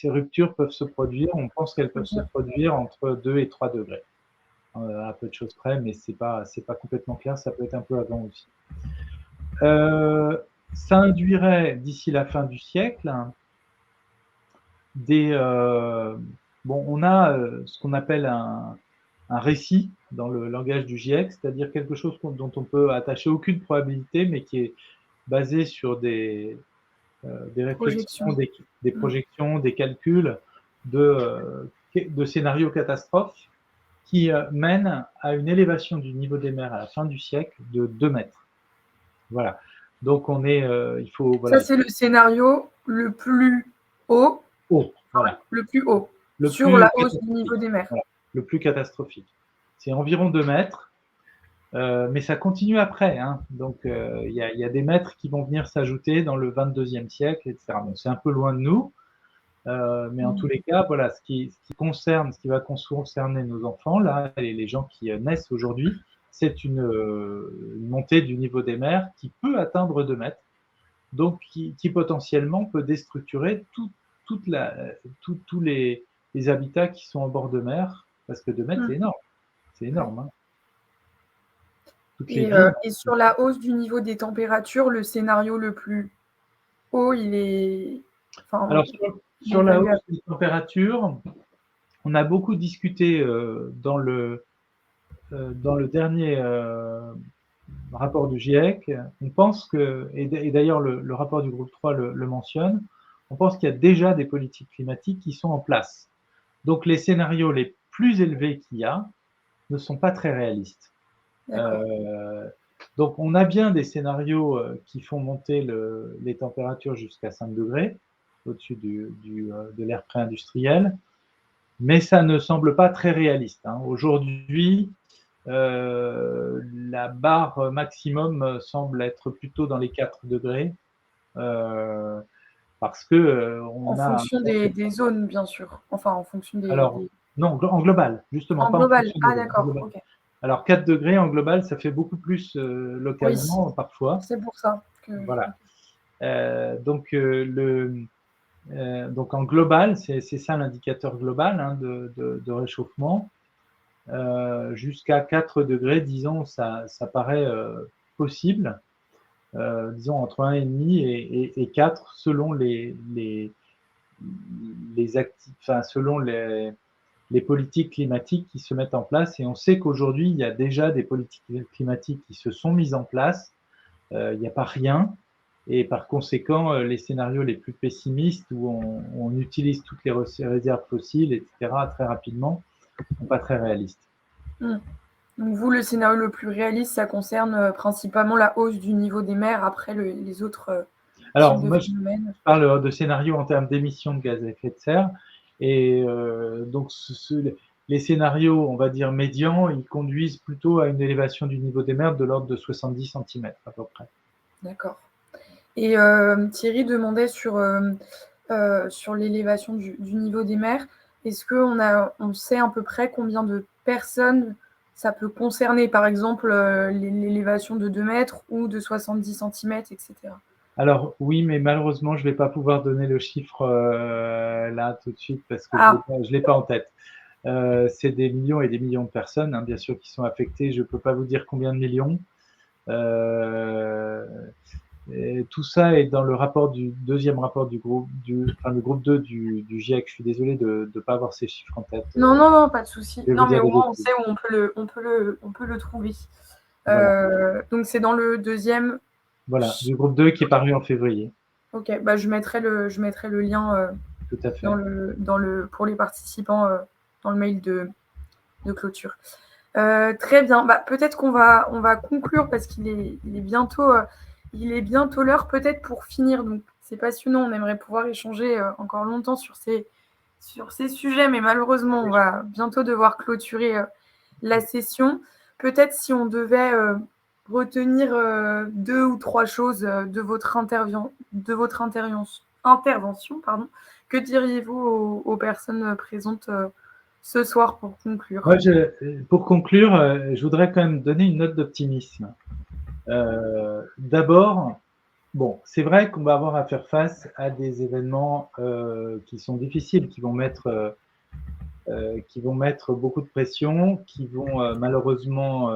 ruptures peuvent se produire. On pense qu'elles peuvent se produire entre 2 et 3 degrés. À peu de choses près, mais c'est pas complètement clair, ça peut être un peu avant aussi. Ça induirait, d'ici la fin du siècle, on a ce qu'on appelle un récit dans le langage du GIEC, c'est-à-dire quelque chose dont on peut attacher aucune probabilité, mais qui est basé sur des des réflexions, Projection. des projections, des calculs de scénarios catastrophes qui mènent à une élévation du niveau des mers à la fin du siècle de 2 mètres. Voilà. Donc on est, il faut, voilà. Ça, c'est le scénario le plus haut. Haut, voilà. Le plus haut. Le sur plus la hausse du niveau des mers. Voilà, le plus catastrophique. C'est environ 2 mètres, mais ça continue après. Hein. Donc il y a des mètres qui vont venir s'ajouter dans le 22e siècle, etc. Bon, c'est un peu loin de nous, mais en tous les cas, voilà, ce qui va concerner nos enfants, là, et les gens qui naissent aujourd'hui, c'est une montée du niveau des mers qui peut atteindre 2 mètres, donc qui potentiellement peut déstructurer tous les habitats qui sont en bord de mer, parce que 2 mètres, c'est énorme. C'est énorme. Hein. Et sur la hausse du niveau des températures, le scénario le plus haut, il est... Alors, sur la hausse des températures, on a beaucoup discuté dans le dernier rapport du GIEC. On pense que, et d'ailleurs le rapport du groupe 3 le mentionne, on pense qu'il y a déjà des politiques climatiques qui sont en place. Donc les scénarios les plus élevés qu'il y a ne sont pas très réalistes. Donc on a bien des scénarios qui font monter les températures jusqu'à 5 degrés au-dessus de l'ère pré-industrielle, mais ça ne semble pas très réaliste. Hein. Aujourd'hui, la barre maximum semble être plutôt dans les 4 degrés, parce que en fonction des zones, bien sûr. Enfin, en fonction des... Alors, non, en global, justement. En global, ah d'accord, ok. Alors, 4 degrés en global, ça fait beaucoup plus localement, oui, parfois. C'est pour ça. Voilà. Donc en global, c'est ça l'indicateur global hein, de réchauffement. Jusqu'à 4 degrés, disons, ça paraît possible. Disons entre 1,5 et 4 selon selon les politiques climatiques qui se mettent en place. Et on sait qu'aujourd'hui, il y a déjà des politiques climatiques qui se sont mises en place. Il n'y a pas rien. Et par conséquent, les scénarios les plus pessimistes, où on utilise toutes les réserves fossiles, etc., très rapidement, ne sont pas très réalistes. Donc vous, le scénario le plus réaliste, ça concerne principalement la hausse du niveau des mers, après les autres Alors, moi, je parle de scénario en termes d'émissions de gaz à effet de serre. Et donc, les scénarios, on va dire médians, ils conduisent plutôt à une élévation du niveau des mers de l'ordre de 70 cm à peu près. D'accord. Et Thierry demandait sur l'élévation du niveau des mers. Est-ce qu'on sait à peu près combien de personnes ça peut concerner, par exemple, l'élévation de 2 mètres ou de 70 cm, etc. Alors oui, mais malheureusement, je ne vais pas pouvoir donner le chiffre là tout de suite parce que je ne l'ai pas en tête. C'est des millions et des millions de personnes, hein, bien sûr, qui sont affectées. Je ne peux pas vous dire combien de millions. Et tout ça est dans le deuxième rapport du groupe, le groupe 2 du GIEC. Je suis désolé de ne pas avoir ces chiffres en tête. Non, pas de souci. Non, mais au moins, on sait où on peut le trouver. Voilà. Donc, c'est dans le deuxième. Voilà, du groupe 2 qui est paru en février. Ok, bah, je mettrai le lien tout à fait. pour les participants dans le mail de clôture. Très bien. Bah, peut-être qu'on va conclure parce qu'il est bientôt l'heure. Peut-être pour finir. Donc, c'est passionnant. On aimerait pouvoir échanger encore longtemps sur ces sujets, mais malheureusement, on va bientôt devoir clôturer la session. Peut-être si on devait retenir 2 ou 3 choses de votre intervention, que diriez-vous aux personnes présentes ce soir pour conclure? Moi, pour conclure, je voudrais quand même donner une note d'optimisme. D'abord, bon, c'est vrai qu'on va avoir à faire face à des événements qui sont difficiles, qui vont mettre beaucoup de pression, qui vont malheureusement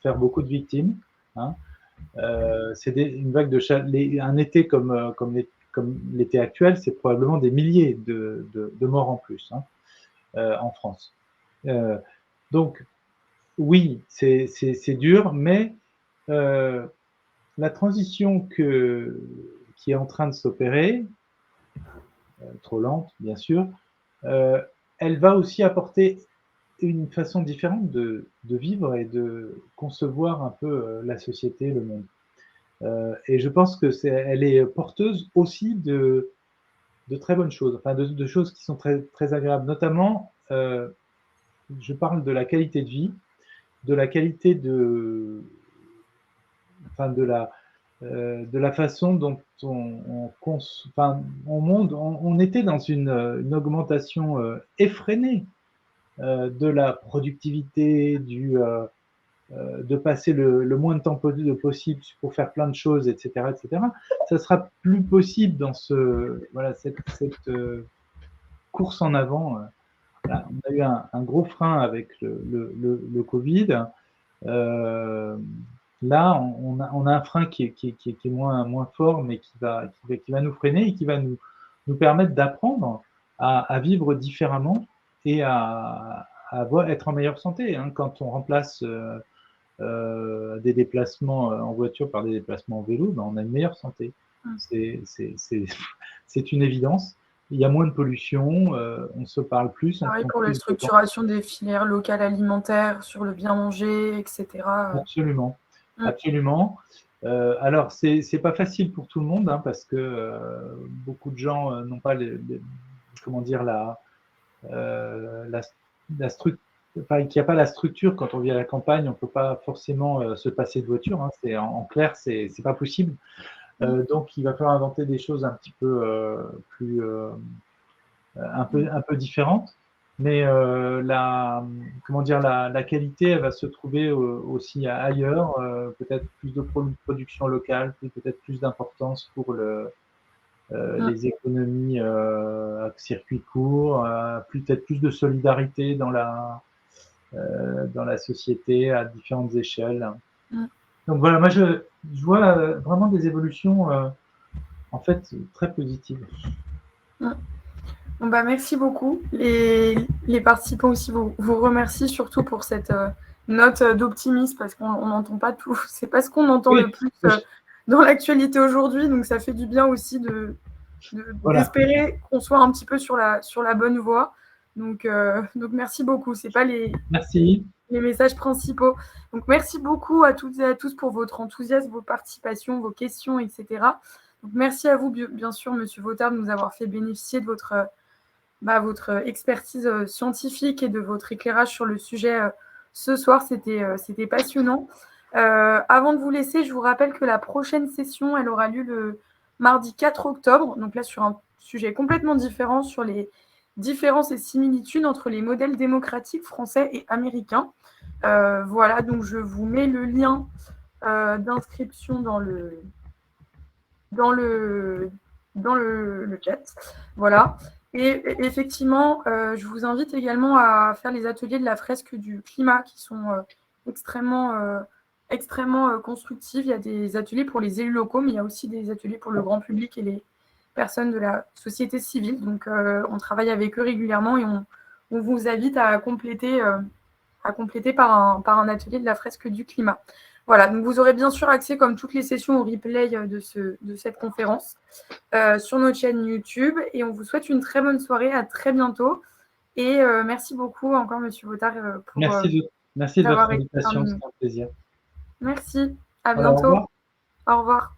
faire beaucoup de victimes. Hein. C'est une vague de un été comme l'été actuel, c'est probablement des milliers de morts en plus hein, en France. Donc, oui, c'est dur, mais la transition qui qui est en train de s'opérer, trop lente bien sûr, elle va aussi apporter une façon différente de vivre et de concevoir un peu la société, le monde. Et je pense que elle est porteuse aussi de très bonnes choses, enfin de choses qui sont très, très agréables. Notamment, je parle de la qualité de vie, de la qualité enfin de la façon dont on était dans une augmentation effrénée de la productivité, de passer le moins de temps possible pour faire plein de choses, etc., etc. Ça sera plus possible dans cette course en avant. Voilà. On a eu un gros frein avec le Covid. Là, on a un frein qui est moins fort, mais qui va nous freiner et qui va nous permettre d'apprendre à vivre différemment et à être en meilleure santé. Hein. Quand on remplace des déplacements en voiture par des déplacements en vélo, ben on a une meilleure santé. C'est une évidence. Il y a moins de pollution, on se parle plus. Pareil pour la structuration des filières locales alimentaires, sur le bien manger, etc. Absolument, absolument. Alors, c'est pas facile pour tout le monde, hein, parce que beaucoup de gens n'ont pas comment dire, enfin, qu'il n'y a pas la structure. Quand on vit à la campagne, on ne peut pas forcément se passer de voiture. Hein. En clair, c'est pas possible. Donc, il va falloir inventer des choses un petit peu plus, un peu différentes. Mais comment dire, la qualité, elle va se trouver aussi ailleurs. Peut-être plus de production locale, peut-être plus d'importance pour les économies à circuit court, peut-être plus de solidarité dans la société à différentes échelles. Donc voilà, moi je vois vraiment des évolutions en fait très positives. Bon bah, merci beaucoup. Les participants aussi vous remercient surtout pour cette note d'optimisme, parce qu'on n'entend pas tout. C'est pas ce qu'on entend le plus dans l'actualité aujourd'hui, donc ça fait du bien aussi d'espérer qu'on soit un petit peu sur la bonne voie. Donc merci beaucoup. C'est pas les messages principaux. Donc merci beaucoup à toutes et à tous pour votre enthousiasme, vos participations, vos questions, etc. Donc merci à vous, bien sûr, Monsieur Vautard, de nous avoir fait bénéficier de votre expertise scientifique et de votre éclairage sur le sujet ce soir. C'était passionnant. Avant de vous laisser, je vous rappelle que la prochaine session, elle aura lieu le mardi 4 octobre, donc là sur un sujet complètement différent, sur les différences et similitudes entre les modèles démocratiques français et américains. Voilà, donc je vous mets le lien d'inscription dans le chat. Voilà. Et effectivement, je vous invite également à faire les ateliers de la fresque du climat qui sont extrêmement constructifs. Il y a des ateliers pour les élus locaux, mais il y a aussi des ateliers pour le grand public et les personnes de la société civile. Donc, on travaille avec eux régulièrement et on vous invite à compléter par un atelier de la fresque du climat. Voilà, donc vous aurez bien sûr accès, comme toutes les sessions, au replay de cette conférence sur notre chaîne YouTube. Et on vous souhaite une très bonne soirée, à très bientôt. Et merci beaucoup encore, Monsieur Vautard, pour merci de votre invitation, c'est un plaisir. Merci, à Alors, bientôt. Au revoir.